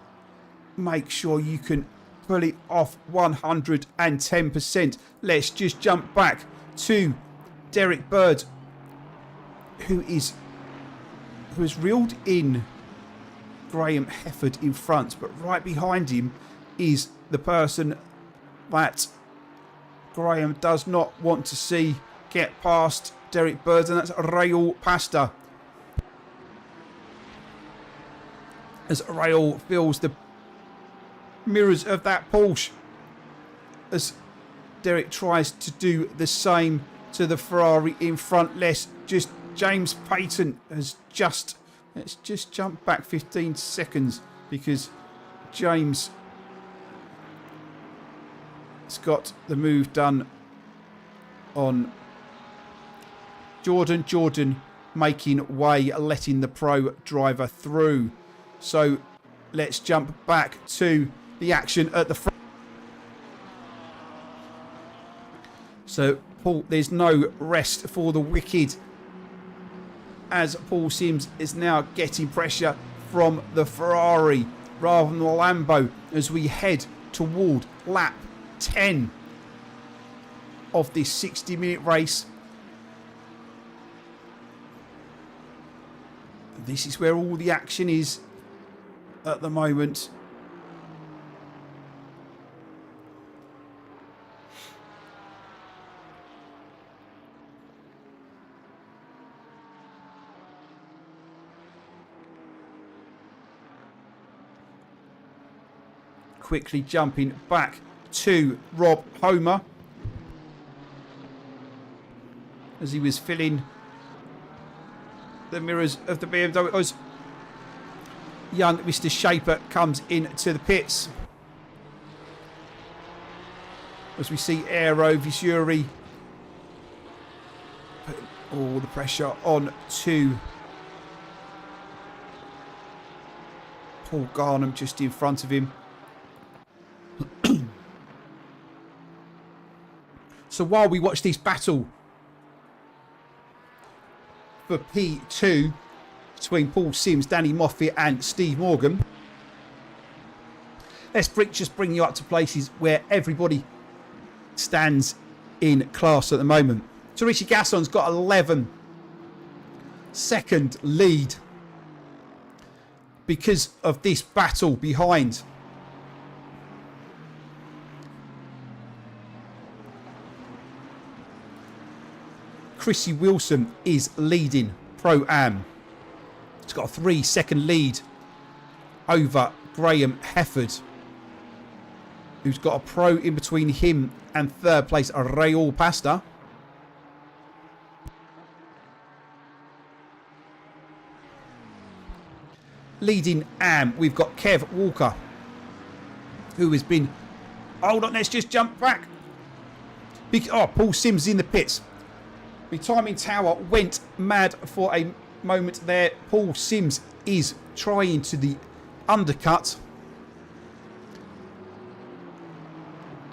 make sure you can pull it off 110%. Let's just jump back to Derek Bird, who has reeled in Graham Hefford in front, but right behind him is the person that Graham does not want to see get past Derek Bird, and that's Raul Pasta. As Raul fills the mirrors of that Porsche, as Derek tries to do the same to the Ferrari in front. James Payton has just, let's just jump back 15 seconds because James has got the move done on Jordan. Jordan making way, letting the pro driver through. So let's jump back to the action at the front. So Paul, there's no rest for the wicked, as Paul Sims is now getting pressure from the Ferrari rather than the Lambo as we head toward lap 10 of this 60-minute race. This is where all the action is at the moment. Quickly jumping back to Rob Homer as he was filling the mirrors of the BMW. Young Mr. Shaper comes into the pits as we see Aero Visuri putting all the pressure on to Paul Garnham just in front of him. So while we watch this battle for P2 between Paul Sims, Danny Moffat and Steve Morgan, let's just bring you up to places where everybody stands in class at the moment. So Richie Gasson's got 11 second lead because of this battle behind. Chrissy Wilson is leading Pro-Am. He's got a 3-second lead over Graham Hefford, who's got a pro in between him and third place, Raul Pasta. Leading Am, we've got Kev Walker, who has been... Hold on, let's just jump back. Paul Sims in the pits. The timing tower went mad for a moment there. Paul Sims is trying to the undercut.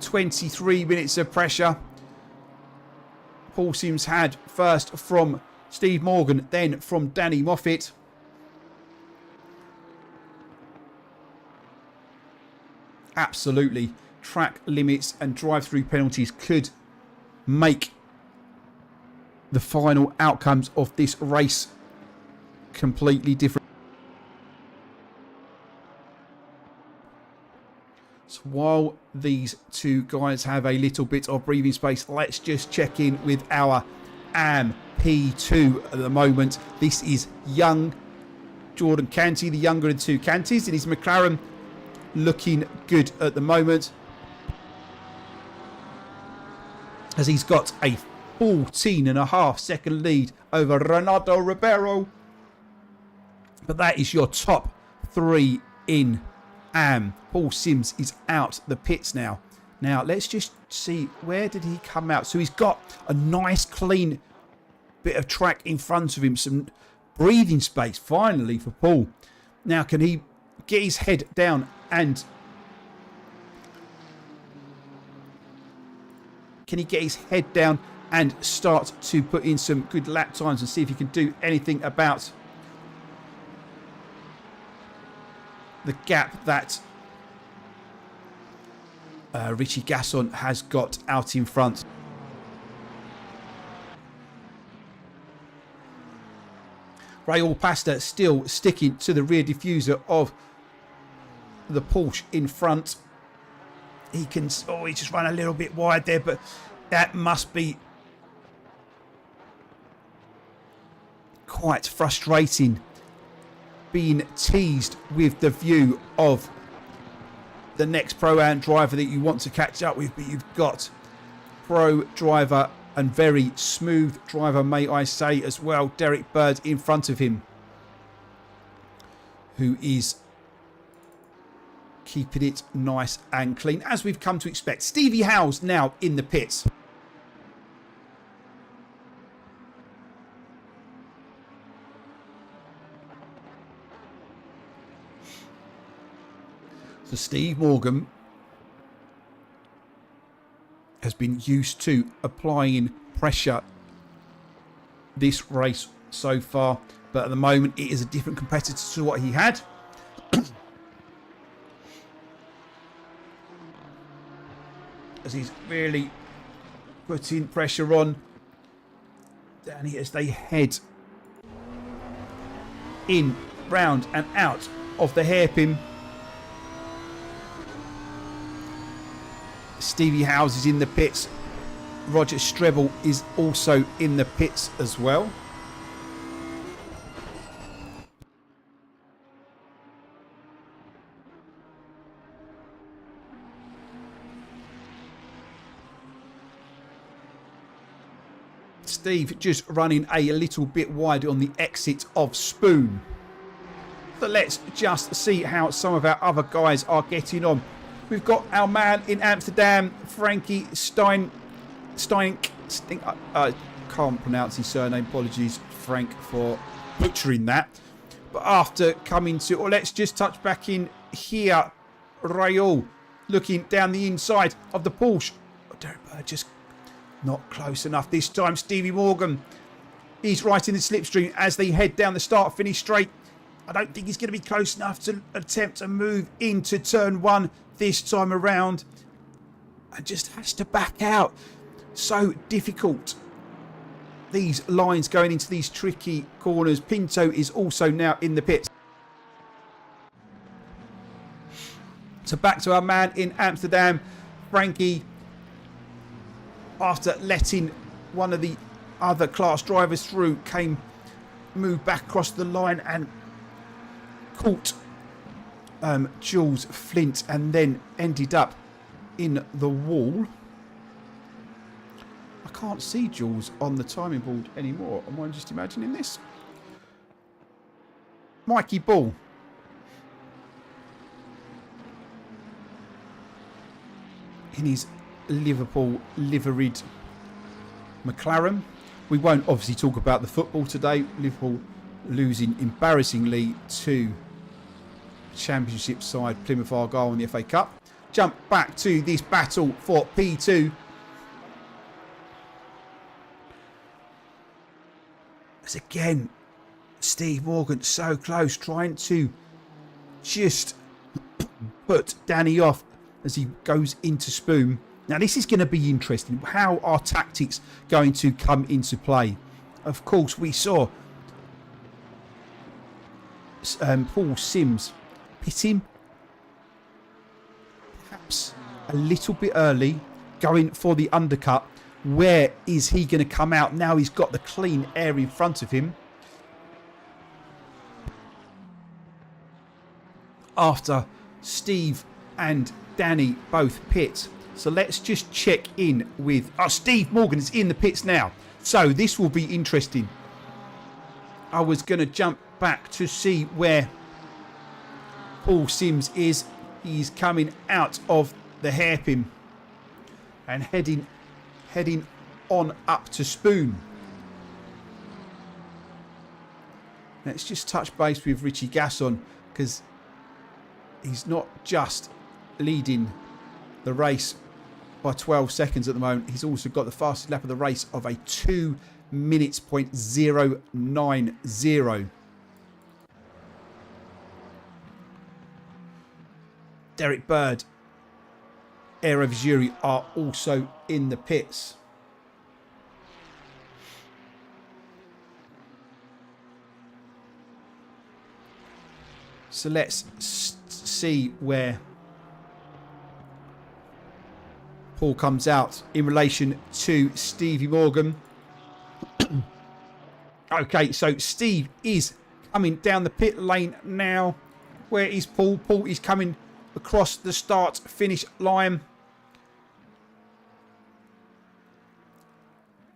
23 minutes of pressure. Paul Sims had first from Steve Morgan, then from Danny Moffat. Absolutely, track limits and drive-through penalties could make the final outcomes of this race completely different. So while these two guys have a little bit of breathing space, let's just check in with our AM P2 at the moment. This is young Jordan Canty, the younger of the two Cantys. It is McLaren, looking good at the moment, as he's got a 14.5 second lead over Renato Ribeiro. But that is your top three in AM. Paul Sims is out the pits now. Now let's just see, where did he come out? So he's got a nice clean bit of track in front of him, some breathing space finally for Paul. Now can he get his head down and start to put in some good lap times and see if he can do anything about the gap that Richie Gasson has got out in front. Raul Pasta still sticking to the rear diffuser of the Porsche in front. He can... Oh, he just ran a little bit wide there, but that must be quite frustrating, being teased with the view of the next Pro-Am driver that you want to catch up with, but you've got pro driver and very smooth driver, may I say, as well, Derek Bird in front of him, who is keeping it nice and clean, as we've come to expect. Stevie Howes now in the pits. So Steve Morgan has been used to applying pressure this race so far, but at the moment it is a different competitor to what he had. As he's really putting pressure on Danny as they head in, round and out of the hairpin. Stevie Howes is in the pits. Roger Strebel is also in the pits as well. Steve just running a little bit wide on the exit of Spoon. So let's just see how some of our other guys are getting on. We've got our man in Amsterdam, Frankie Steink. I can't pronounce his surname. Apologies, Frank, for butchering that. But after coming to... Or let's just touch back in here. Raul looking down the inside of the Porsche. Derek Bird just Not close enough this time. Stevie Morgan is right in the slipstream as they head down the start-finish straight. I don't think he's going to be close enough to attempt to move into turn 1 this time around. And just has to back out. So difficult. These lines going into these tricky corners. Pinto is also now in the pits. So back to our man in Amsterdam, Frankie. After letting one of the other class drivers through, moved back across the line and caught Jules Flint and then ended up in the wall. I can't see Jules on the timing board anymore. Am I just imagining this? Mikey Ball. In his Liverpool liveried McLaren. We won't obviously talk about the football today. Liverpool losing embarrassingly to Championship side Plymouth Argyle in the FA Cup. Jump back to this battle for P2. As again, Steve Morgan so close, trying to just put Danny off as he goes into Spoon. Now this is going to be interesting. How are tactics going to come into play? Of course, we saw Paul Sims pit him perhaps a little bit early, going for the undercut. Where is he going to come out now? He's got the clean air in front of him. After Steve and Danny both pit. So let's just check in with... Steve Morgan is in the pits now. So this will be interesting. I was going to jump back to see where Paul Sims is. He's coming out of the hairpin and heading on up to Spoon. Let's just touch base with Richie Gasson, because he's not just leading the race by 12 seconds at the moment. He's also got the fastest lap of the race of a 2 minutes .090. Derek Bird, Aero Vizuri are also in the pits. So let's see where Paul comes out in relation to Stevie Morgan. Okay, so Steve is coming down the pit lane now. Where is Paul? Paul is coming across the start-finish line.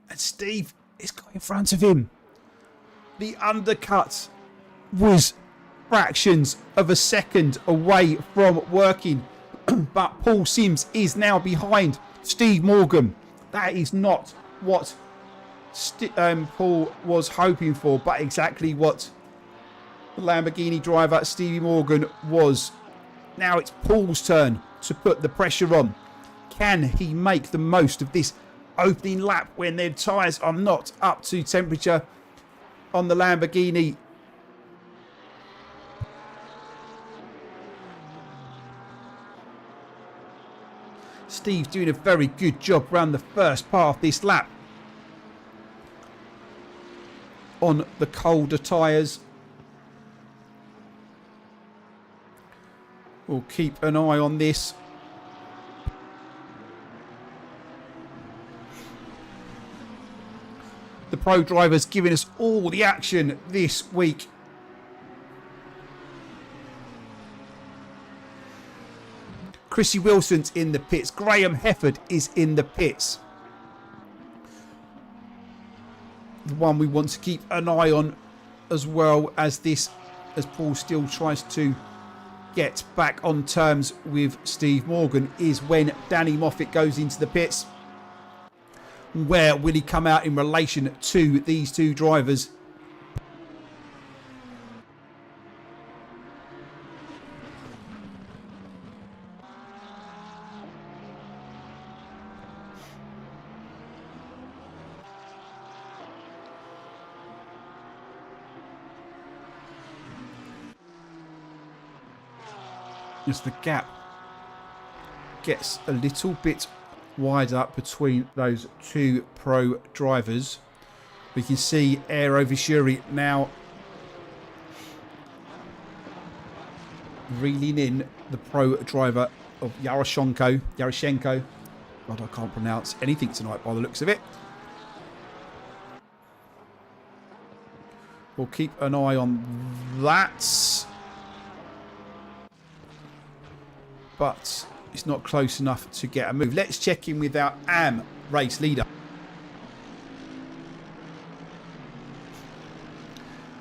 And Steve is got in front of him. The undercut was fractions of a second away from working. But Paul Sims is now behind Steve Morgan. That is not what Paul was hoping for, but exactly what the Lamborghini driver Stevie Morgan was. Now it's Paul's turn to put the pressure on. Can he make the most of this opening lap when their tyres are not up to temperature on the Lamborghini? Steve's doing a very good job around the first part of this lap on the colder tyres. We'll keep an eye on this. The pro drivers giving us all the action this week. Chrissy Wilson's in the pits. Graham Hefford is in the pits. The one we want to keep an eye on as well as this, as Paul still tries to get back on terms with Steve Morgan, is when Danny Moffat goes into the pits. Where will he come out in relation to these two drivers? as the gap gets a little bit wider between those two pro drivers. We can see Aero Vishuri now reeling in the pro driver of Yaroshenko. God, I can't pronounce anything tonight by the looks of it. We'll keep an eye on that. But it's not close enough to get a move. Let's check in with our AM race leader.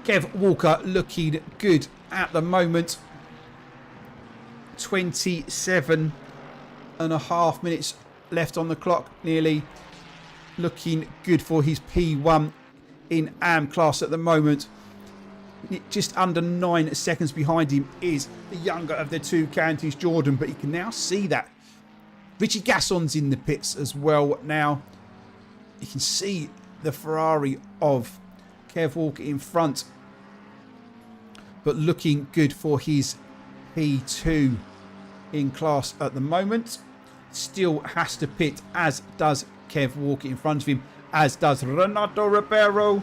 Kev Walker looking good at the moment. 27.5 minutes left on the clock, nearly. Looking good for his P1 in AM class at the moment. Just under 9 seconds behind him is the younger of the two counties, Jordan, but you can now see that Richie Gasson's in the pits as well now. You can see the Ferrari of Kev Walker in front, but looking good for his P2 in class at the moment. Still has to pit, as does Kev Walker in front of him, as does Renato Ribeiro,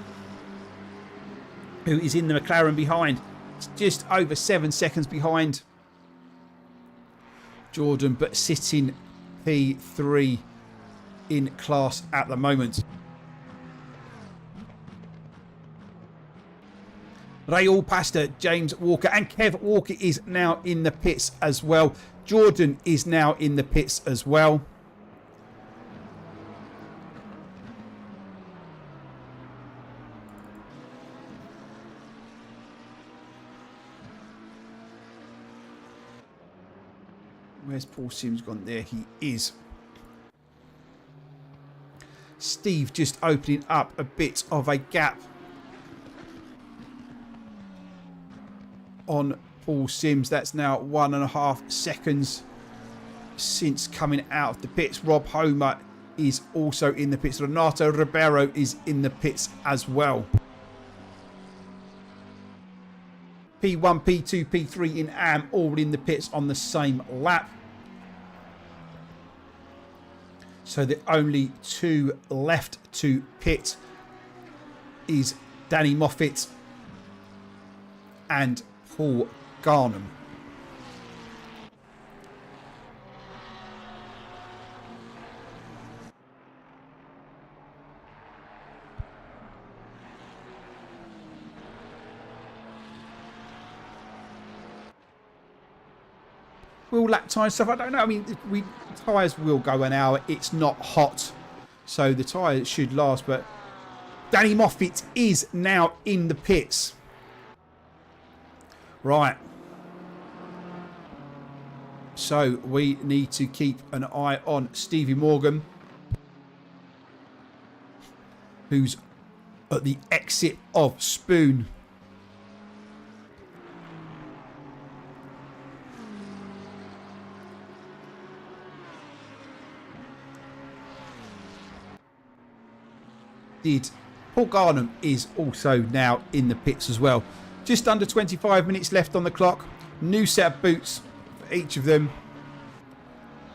who is in the McLaren behind. It's just over 7 seconds behind Jordan, but sitting P3 in class at the moment. Raul Pasta, James Walker, and Kev Walker is now in the pits as well. Jordan is now in the pits as well. Where's Paul Sims gone? There he is. Steve just opening up a bit of a gap on Paul Sims. That's now 1.5 seconds since coming out of the pits. Rob Homer is also in the pits. Renato Ribeiro is in the pits as well. P1, P2, P3 in AM, all in the pits on the same lap. So the only two left to pit is Danny Moffat and Paul Garnham. Will lap time stuff? I don't know. I mean, tyres will go an hour. It's not hot, so the tyres should last. But Danny Moffat is now in the pits. Right. So we need to keep an eye on Stevie Morgan, who's at the exit of Spoon. Paul Garnham is also now in the pits as well. Just under 25 minutes left on the clock. New set of boots for each of them.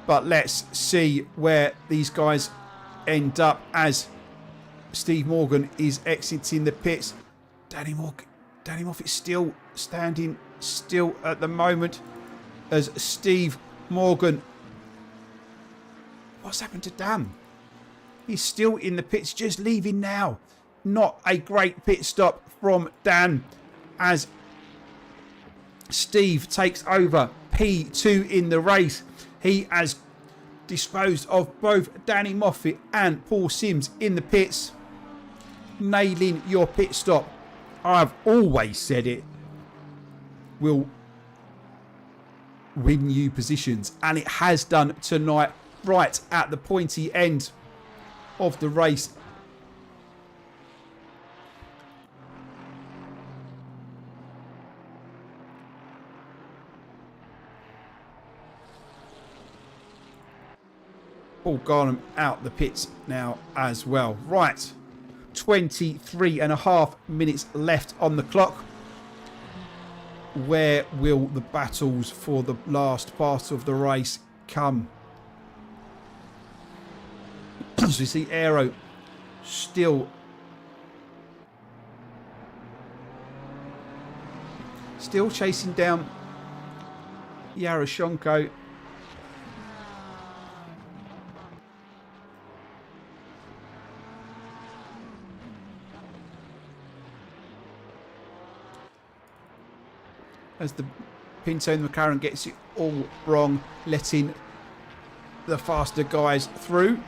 But let's see where these guys end up as Steve Morgan is exiting the pits. Danny Moffat still standing still at the moment as Steve Morgan. What's happened to Dan? He's still in the pits, just leaving now. Not a great pit stop from Dan as Steve takes over P2 in the race. He has disposed of both Danny Moffat and Paul Sims in the pits. Nailing your pit stop, I've always said it, will win you positions. And it has done tonight, right at the pointy end of the race. Paul Garnham out the pits now as well. Right, 23.5 minutes left on the clock. where will the battles for the last part of the race come? So you see Aero still chasing down Yaroshenko. As the Pinto and the McLaren gets it all wrong, letting the faster guys through.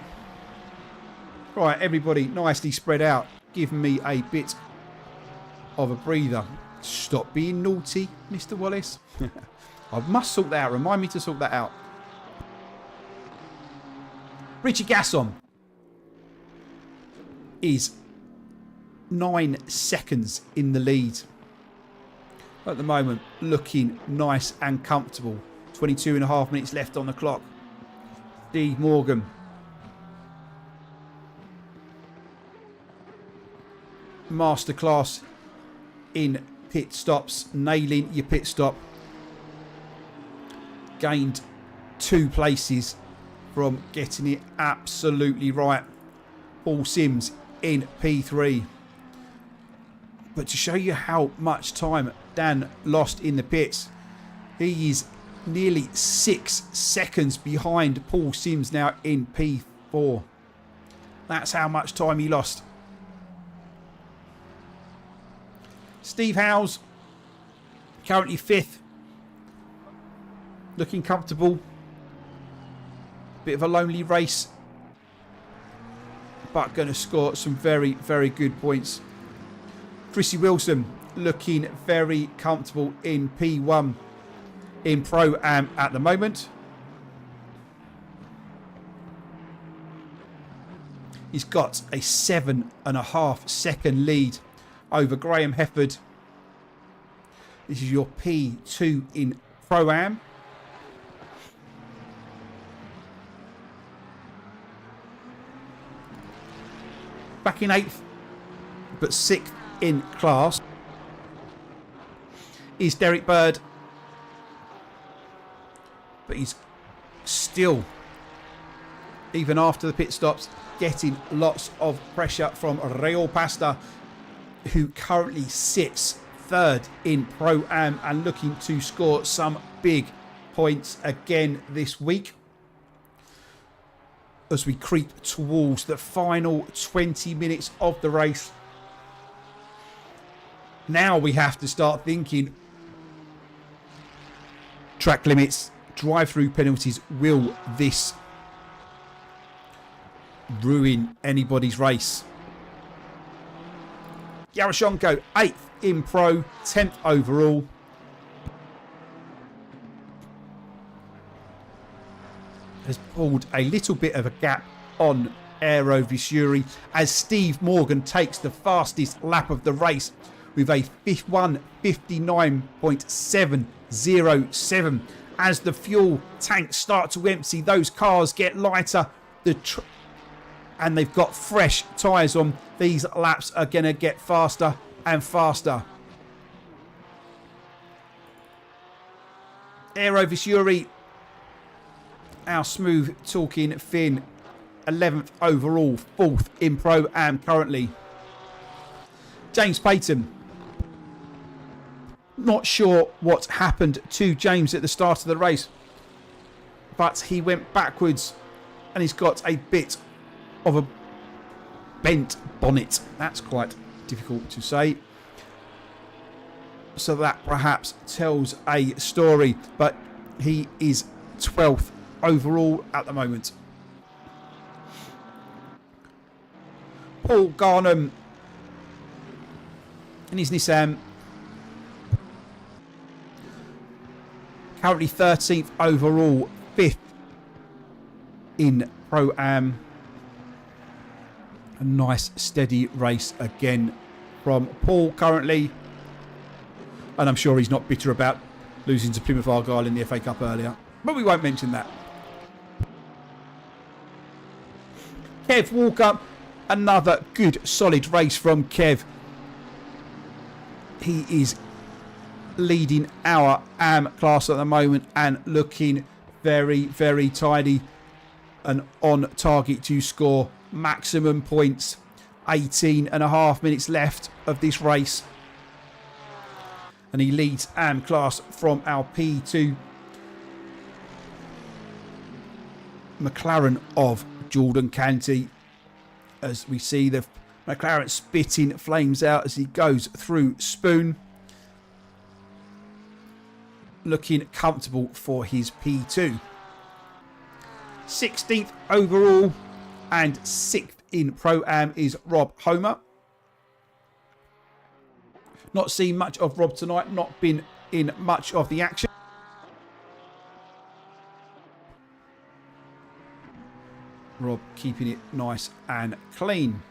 Right, everybody nicely spread out. Give me a bit of a breather. Stop being naughty, Mr. Wallace. I must sort that out. Remind me to sort that out. Richie Gasson is 9 seconds in the lead. At the moment, looking nice and comfortable. 22.5 minutes left on the clock. Steve Morgan. Masterclass in pit stops. Nailing your pit stop. Gained 2 places from getting it absolutely right. Paul Sims in P3. But to show you how much time Dan lost in the pits, he is nearly 6 seconds behind Paul Sims now in P4. That's how much time he lost. Steve Howes, currently 5th. Looking comfortable. Bit of a lonely race, but going to score some very, very good points. Chrissy Wilson looking very comfortable in P1 in Pro-Am at the moment. He's got a 7.5 second lead over Graham Hefford. This is your P2 in Pro-Am. Back in 8th, but 6th in class is Derek Bird. But he's still, even after the pit stops, getting lots of pressure from Raul Pasta, who currently sits 3rd in Pro-Am and looking to score some big points again this week. As we creep towards the final 20 minutes of the race. Now we have to start thinking track limits, drive-through penalties. Will this ruin anybody's race? Yaroshenko, 8th in Pro, 10th overall. Has pulled a little bit of a gap on Aero Visuri as Steve Morgan takes the fastest lap of the race with a 1:59.707. As the fuel tanks start to empty, those cars get lighter, and they've got fresh tyres on. These laps are going to get faster and faster. Aero Visuri, our smooth talking Finn, 11th overall, 4th in Pro-Am currently. James Payton. Not sure what happened to James at the start of the race, but he went backwards and he's got a bit of a bent bonnet. That's quite difficult to say. So that perhaps tells a story, but he is 12th overall at the moment. Paul Garnham in his Nissan, currently 13th overall, 5th in Pro-Am. A nice steady race again from Paul currently, and I'm sure he's not bitter about losing to Plymouth Argyle in the FA Cup earlier, but we won't mention that. Kev Walker, another good solid race from Kev. He is leading our AM class at the moment and looking very, very tidy and on target to score maximum points. 18.5 minutes left of this race. And he leads AM class from our P2 McLaren of Jordan Canty. As we see the McLaren spitting flames out as he goes through Spoon. Looking comfortable for his P2. 16th overall and 6th in Pro-Am is Rob Homer. Not seen much of Rob tonight, not been in much of the action. Rob keeping it nice and clean.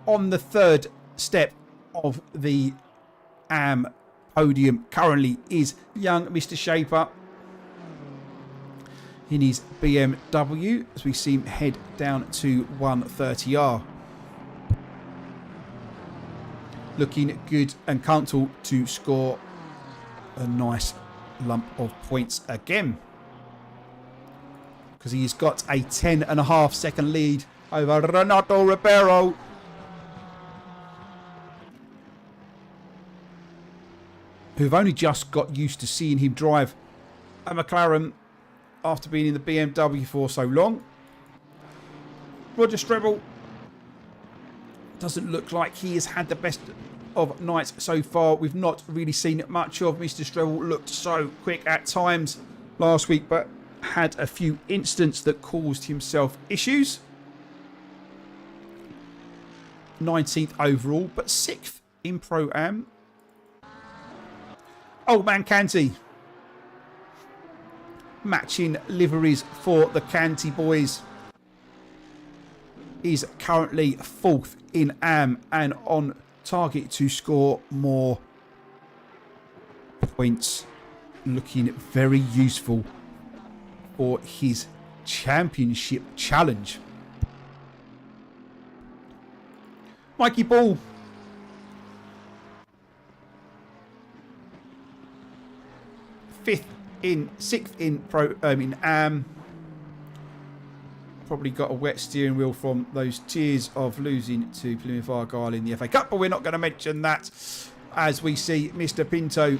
On the third step of the AM podium currently is young Mr. Shaper in his BMW as we see him head down to 130R. Looking good and comfortable to score a nice lump of points again. Because he's got a 10.5 second lead over Renato Ribeiro. Who've only just got used to seeing him drive a McLaren after being in the BMW for so long. Roger Strebel doesn't look like he has had the best of nights so far. We've not really seen much of Mr. Strebel. Looked so quick at times last week, but had a few incidents that caused himself issues. 19th overall, but 6th in Pro-Am. Old Man Canty. Matching liveries for the Canty boys. Is currently 4th in AM and on target to score more points. Looking very useful for his championship challenge. Mikey Ball. 6th in in AM. Probably got a wet steering wheel from those tears of losing to Plymouth Argyle in the FA Cup, but we're not going to mention that as we see Mr. Pinto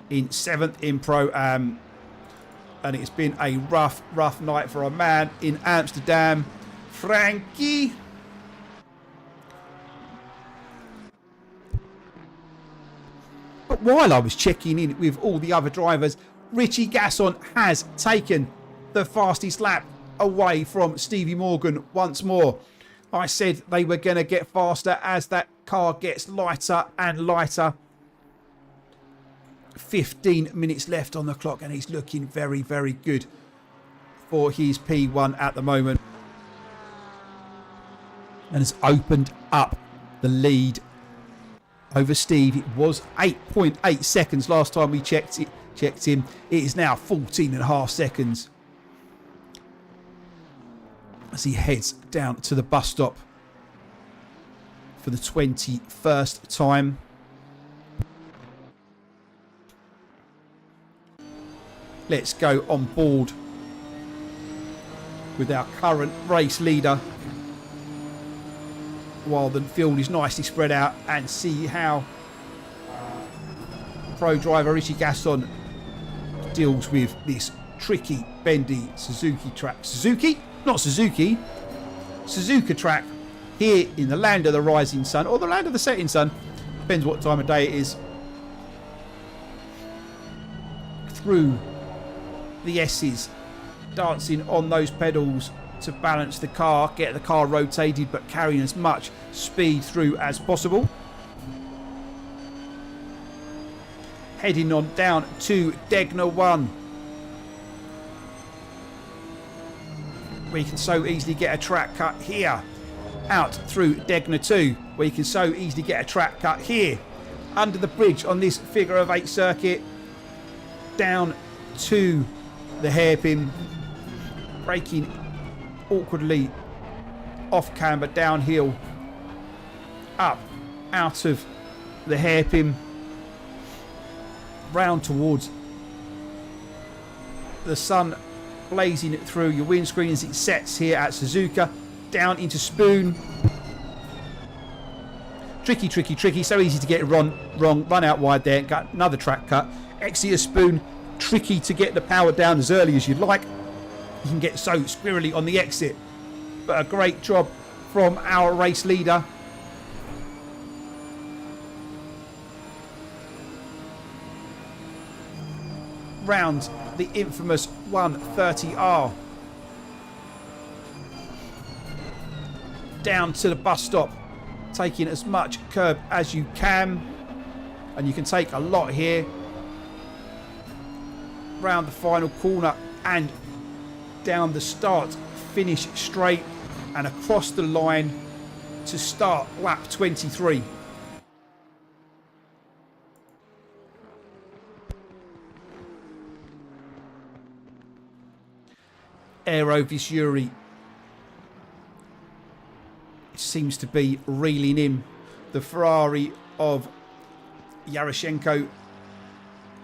in 7th in Pro-Am. And it's been a rough night for a man in Amsterdam. Frankie. But while I was checking in with all the other drivers, Richie Gasson has taken the fastest lap away from Stevie Morgan once more. I said they were going to get faster as that car gets lighter and lighter. 15 minutes left on the clock and he's looking very, very good for his P1 at the moment. And has opened up the lead over Steve. It was 8.8 seconds last time we checked him. It is now 14.5 seconds. As he heads down to the bus stop for the 21st time. Let's go on board with our current race leader while the field is nicely spread out and see how pro driver Richie Gasson deals with this tricky, bendy Suzuki track. Suzuka track here in the land of the rising sun or the land of the setting sun. Depends what time of day it is. Through the S's, dancing on those pedals to balance the car, get the car rotated but carrying as much speed through as possible. Heading on down to Degner 1. We can so easily get a track cut here. Out through Degner 2. We can so easily get a track cut here. Under the bridge on this figure of 8 circuit. Down to the hairpin. Braking awkwardly off camber downhill. Up out of the hairpin. round towards the sun blazing through your windscreen as it sets here at Suzuka. Down into Spoon. Tricky, tricky, tricky. So easy to get it wrong. Run out wide there. Got another track cut. Exit Spoon. Tricky to get the power down as early as you'd like. You can get so squirrely on the exit. But a great job from our race leader. Round the infamous 130R. Down to the bus stop. Taking as much curb as you can. And you can take a lot here. Round the final corner and down the start finish straight and across the line to start lap 23. Aero Visuri seems to be reeling in. The Ferrari of Yaroshenko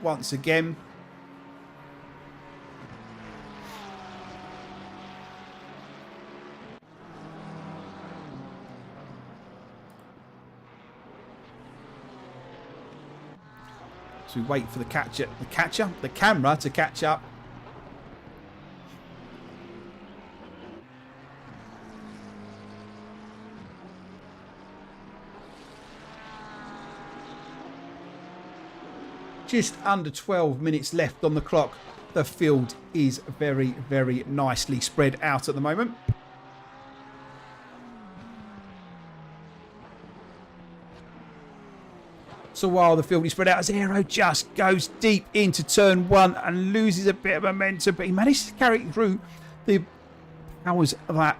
once again. So we wait for the camera to catch up. Just under 12 minutes left on the clock. The field is very, very nicely spread out at the moment. So while the field is spread out, Zero just goes deep into turn one and loses a bit of momentum, but he managed to carry it through the powers of that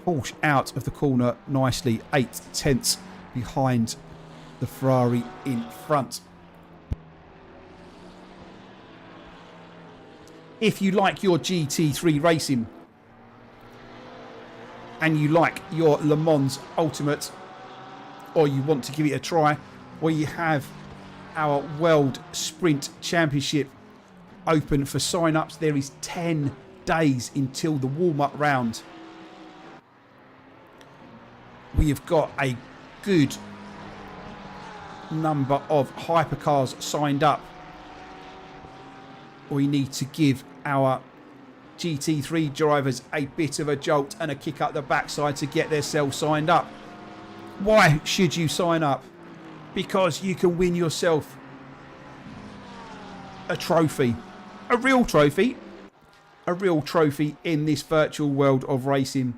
Porsche out of the corner nicely, 8/10 behind the Ferrari in front. If you like your GT3 racing and you like your Le Mans Ultimate, or you want to give it a try, we have our World Sprint Championship open for sign-ups. There is 10 days until the warm-up round. We have got a good number of hypercars signed up. We need to give our GT3 drivers a bit of a jolt and a kick up the backside to get themselves signed up. Why should you sign up? Because you can win yourself a trophy. A real trophy. A real trophy in this virtual world of racing.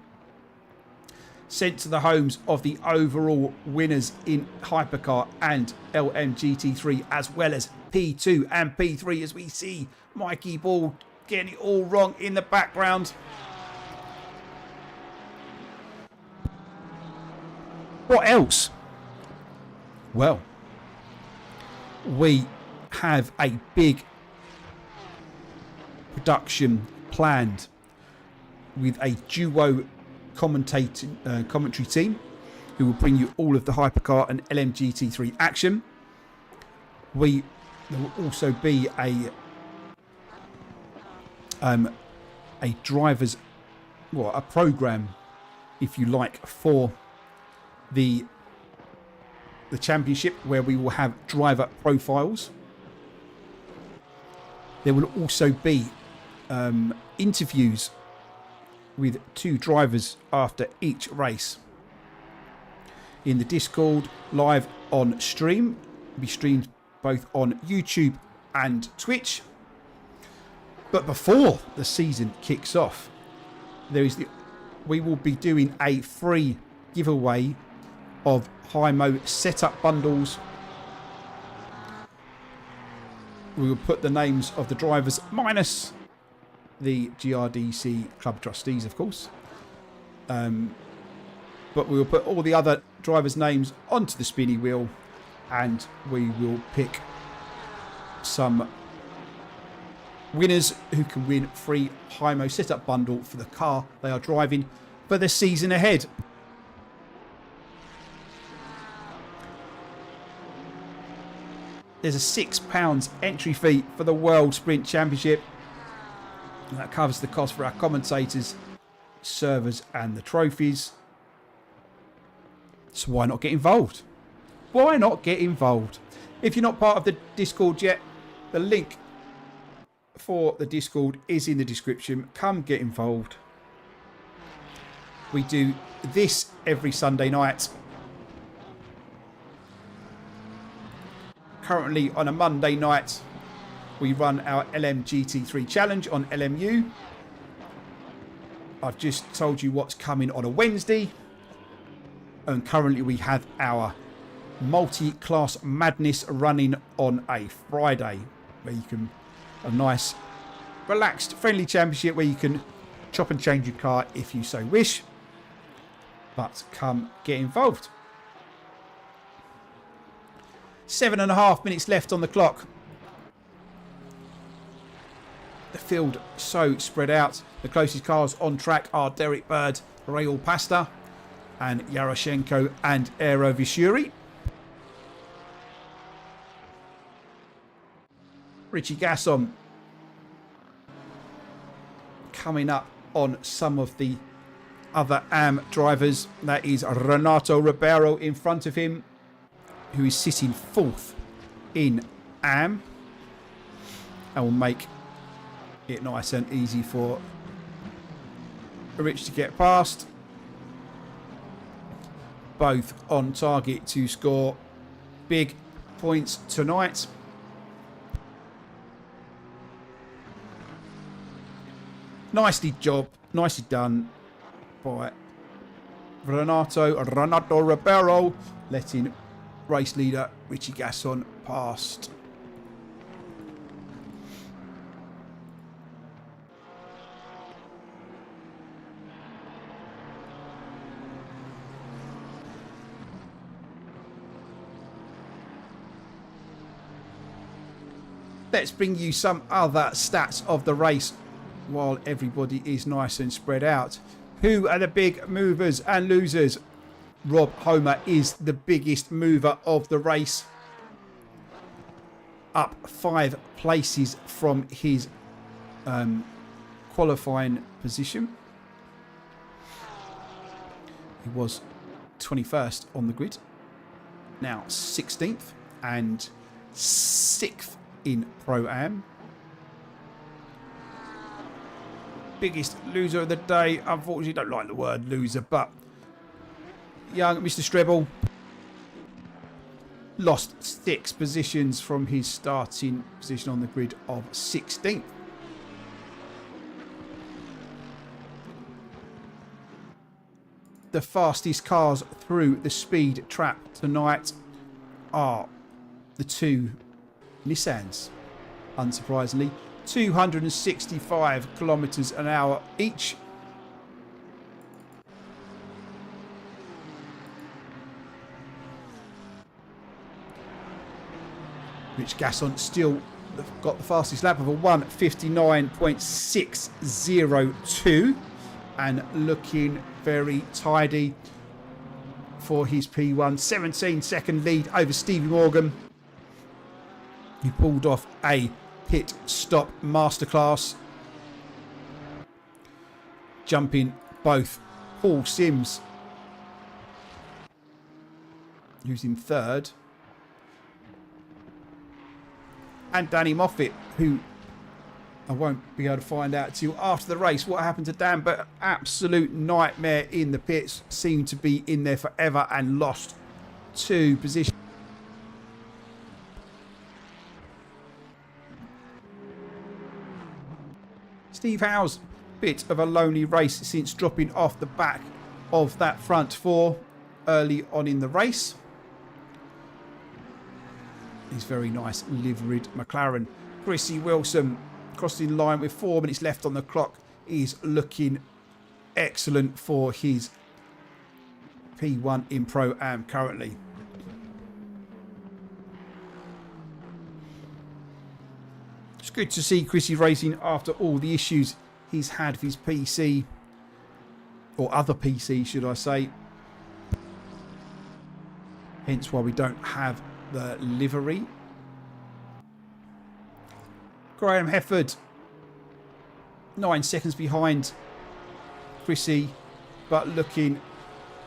Sent to the homes of the overall winners in Hypercar and LMGT3, as well as P2 and P3, as we see Mikey Ball getting it all wrong in the background. What else? Well, we have a big production planned with a duo commentary team who will bring you all of the Hypercar and LMGT3 action. There will also be a program, if you like, for the championship, where we will have driver profiles. There will also be interviews with 2 drivers after each race in the Discord, live on stream. It'll be streamed both on YouTube and Twitch. But before the season kicks off, we will be doing a free giveaway of Hymo setup bundles. We will put the names of the drivers, minus the GRDC club trustees, of course. But we will put all the other drivers' names onto the spinny wheel, and we will pick some winners who can win free Hymo setup bundle for the car they are driving for the season ahead. There's a £6 entry fee for the World Sprint Championship. And that covers the cost for our commentators, servers and the trophies. So why not get involved? Why not get involved? If you're not part of the Discord yet, the link for the Discord is in the description. Come get involved. We do this every Sunday night. Currently on a Monday night, we run our LMGT3 challenge on LMU. I've just told you what's coming on a Wednesday. And currently we have our multi-class madness running on a Friday, where you can, a nice relaxed friendly championship where you can chop and change your car if you so wish. But come get involved. 7.5 minutes left on the clock. The field so spread out. The closest cars on track are Derek Bird, Raul Pasta and Yaroshenko and Aero Vishuri. Richie Gasson coming up on some of the other AM drivers. That is Renato Ribeiro in front of him, who is sitting 4th in AM, and will make it nice and easy for Rich to get past. Both on target to score big points tonight. Nicely done by Renato Ribeiro, letting race leader Richie Gasson past. Let's bring you some other stats of the race while everybody is nice and spread out. Who are the big movers and losers? Rob Homer is the biggest mover of the race. Up 5 places from his qualifying position. He was 21st on the grid. Now 16th and 6th in Pro-Am. Biggest loser of the day. Unfortunately, don't like the word loser, but young Mr. Strebel lost 6 positions from his starting position on the grid of 16th. The fastest cars through the speed trap tonight are the 2 Nissans, unsurprisingly. 265 kilometers an hour each. Rich Gasson still got the fastest lap of a 1:59.602 and looking very tidy for his P1. 17-second lead over Stevie Morgan. He pulled off a pit stop masterclass, jumping both Paul Sims, who's in 3rd, and Danny Moffat, who I won't be able to find out till after the race what happened to Dan, but absolute nightmare in the pits. Seemed to be in there forever and lost 2 positions. Steve Howe's bit of a lonely race since dropping off the back of that front 4 early on in the race. His very nice liveried McLaren. Chrissy Wilson crossing line with 4 minutes left on the clock is looking excellent for his P1 in Pro-Am currently. It's good to see Chrissy racing after all the issues he's had with his PC, or other PC should I say. Hence why we don't have the livery Graham Hefford, 9 seconds behind Chrissy, but looking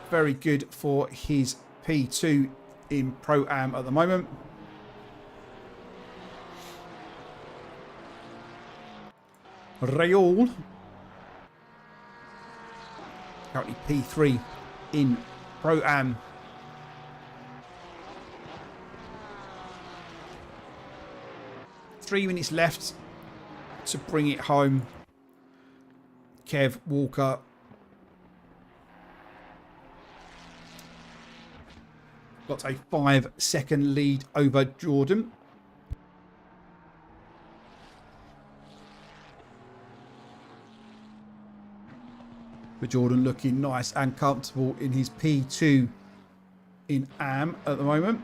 very good for his P2 in Pro-Am at the moment. Raoul, currently P3 in Pro-Am. Three minutes left to bring it home. Kev Walker got a 5-second lead over Jordan. But Jordan looking nice and comfortable in his P2 in AM at the moment.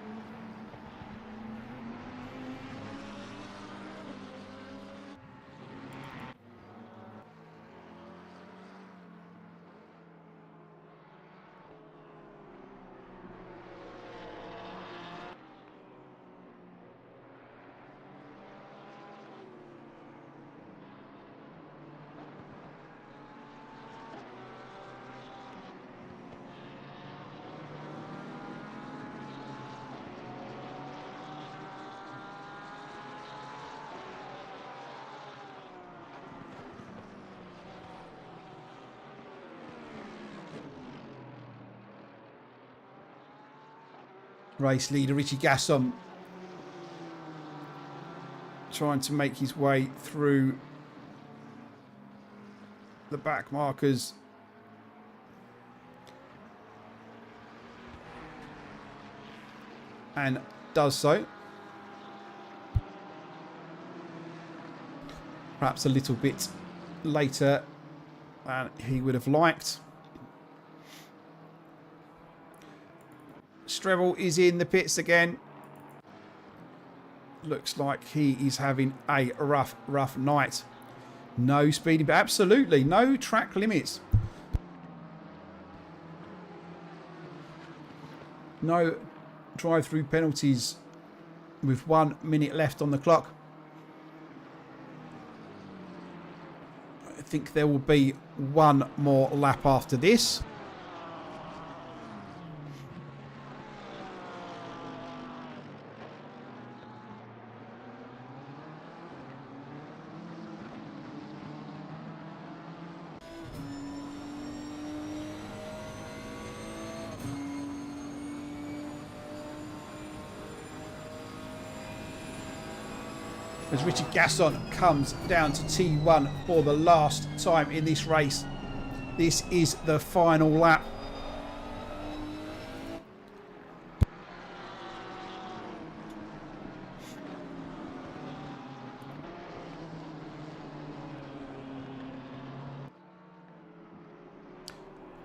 Race leader Richie Gasson trying to make his way through the back markers. And does so. Perhaps a little bit later than he would have liked. Strevel is in the pits again. Looks like he is having a rough night. No speeding, but absolutely no track limits. No drive-through penalties with 1 minute left on the clock. I think there will be one more lap after this. As Richard Gasson comes down to T1 for the last time in this race. This is the final lap.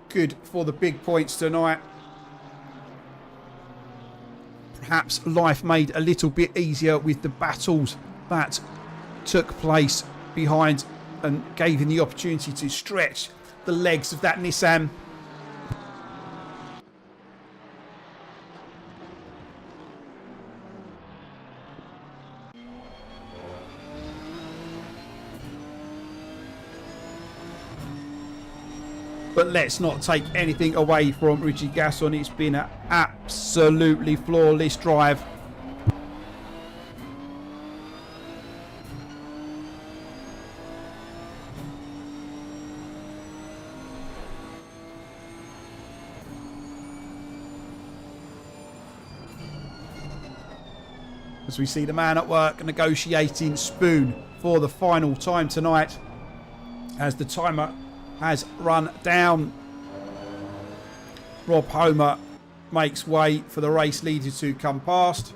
Good for the big points tonight. Perhaps life made a little bit easier with the battles that took place behind and gave him the opportunity to stretch the legs of that Nissan. But let's not take anything away from Richie Gasson. It's been an absolutely flawless drive. As we see the man at work negotiating spoon for the final time tonight, as the timer has run down. Rob Homer makes way for the race leader to come past.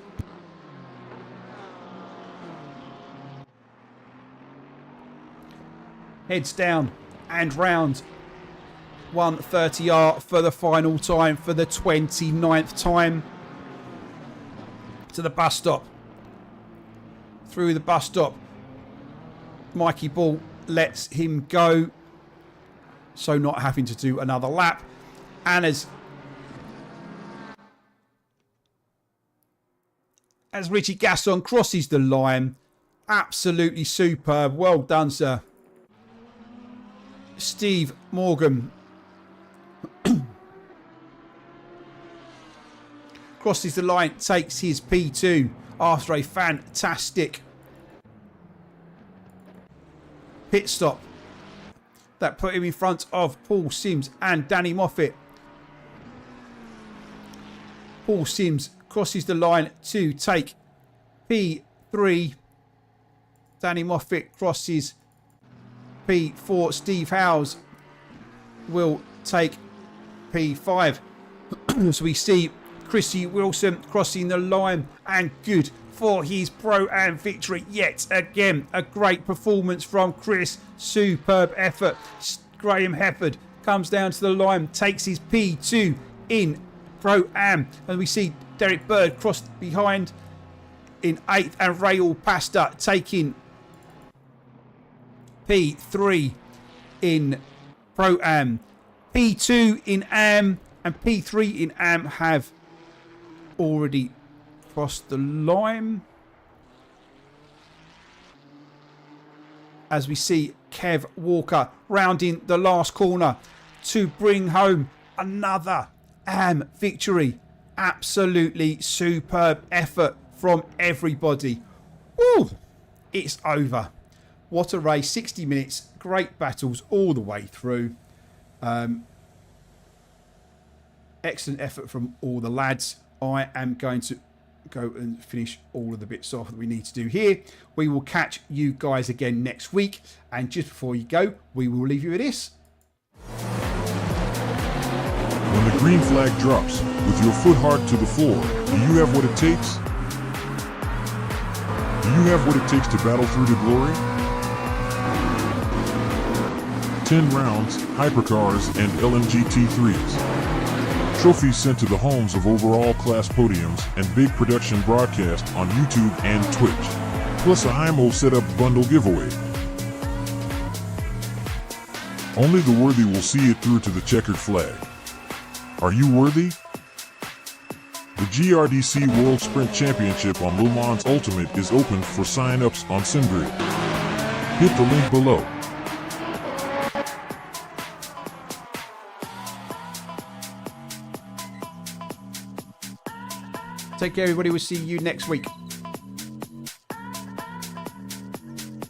Heads down and round. 130R for the final time for the 29th time. To the bus stop. Through the bus stop. Mikey Ball lets him go. So not having to do another lap. And as Richie Gasson crosses the line, Absolutely superb. Well done, sir. Steve Morgan. Crosses the line, takes his P2 after a fantastic pit stop that put him in front of Paul Sims and Danny Moffat. Paul Sims crosses the line to take P3. Danny Moffat crosses P4. Steve Howes will take P5. So we see Chrissy Wilson crossing the line, and good for his Pro-Am victory yet again. A great performance from Chris. Superb effort. Graham Hefford comes down to the line, takes his P2 in Pro-Am, and we see Derek Bird crossed behind in 8th, and Raul Pasta taking P3 in Pro-Am. P2 in Am and P3 in Am have already crossed the line. As we see Kev Walker rounding the last corner to bring home another Am victory. Absolutely superb effort from everybody. Woo! It's over. What a race. 60 minutes. Great battles all the way through. Excellent effort from all the lads. I am going to go and finish all of the bits off that we need to do here. We will catch you guys again next week. And just before you go, we will leave you with this. When the green flag drops, with your foot hard to the floor, do you have what it takes? Do you have what it takes to battle through to glory? 10 rounds, hypercars, and LMG T3s. Trophies sent to the homes of overall class podiums and big production broadcast on YouTube and Twitch. Plus a HIMO setup bundle giveaway. Only the worthy will see it through to the checkered flag. Are you worthy? The GRDC World Sprint Championship on Le Mans Ultimate is open for sign-ups on SimGrid. Hit the link below. Take care, everybody. We'll see you next week.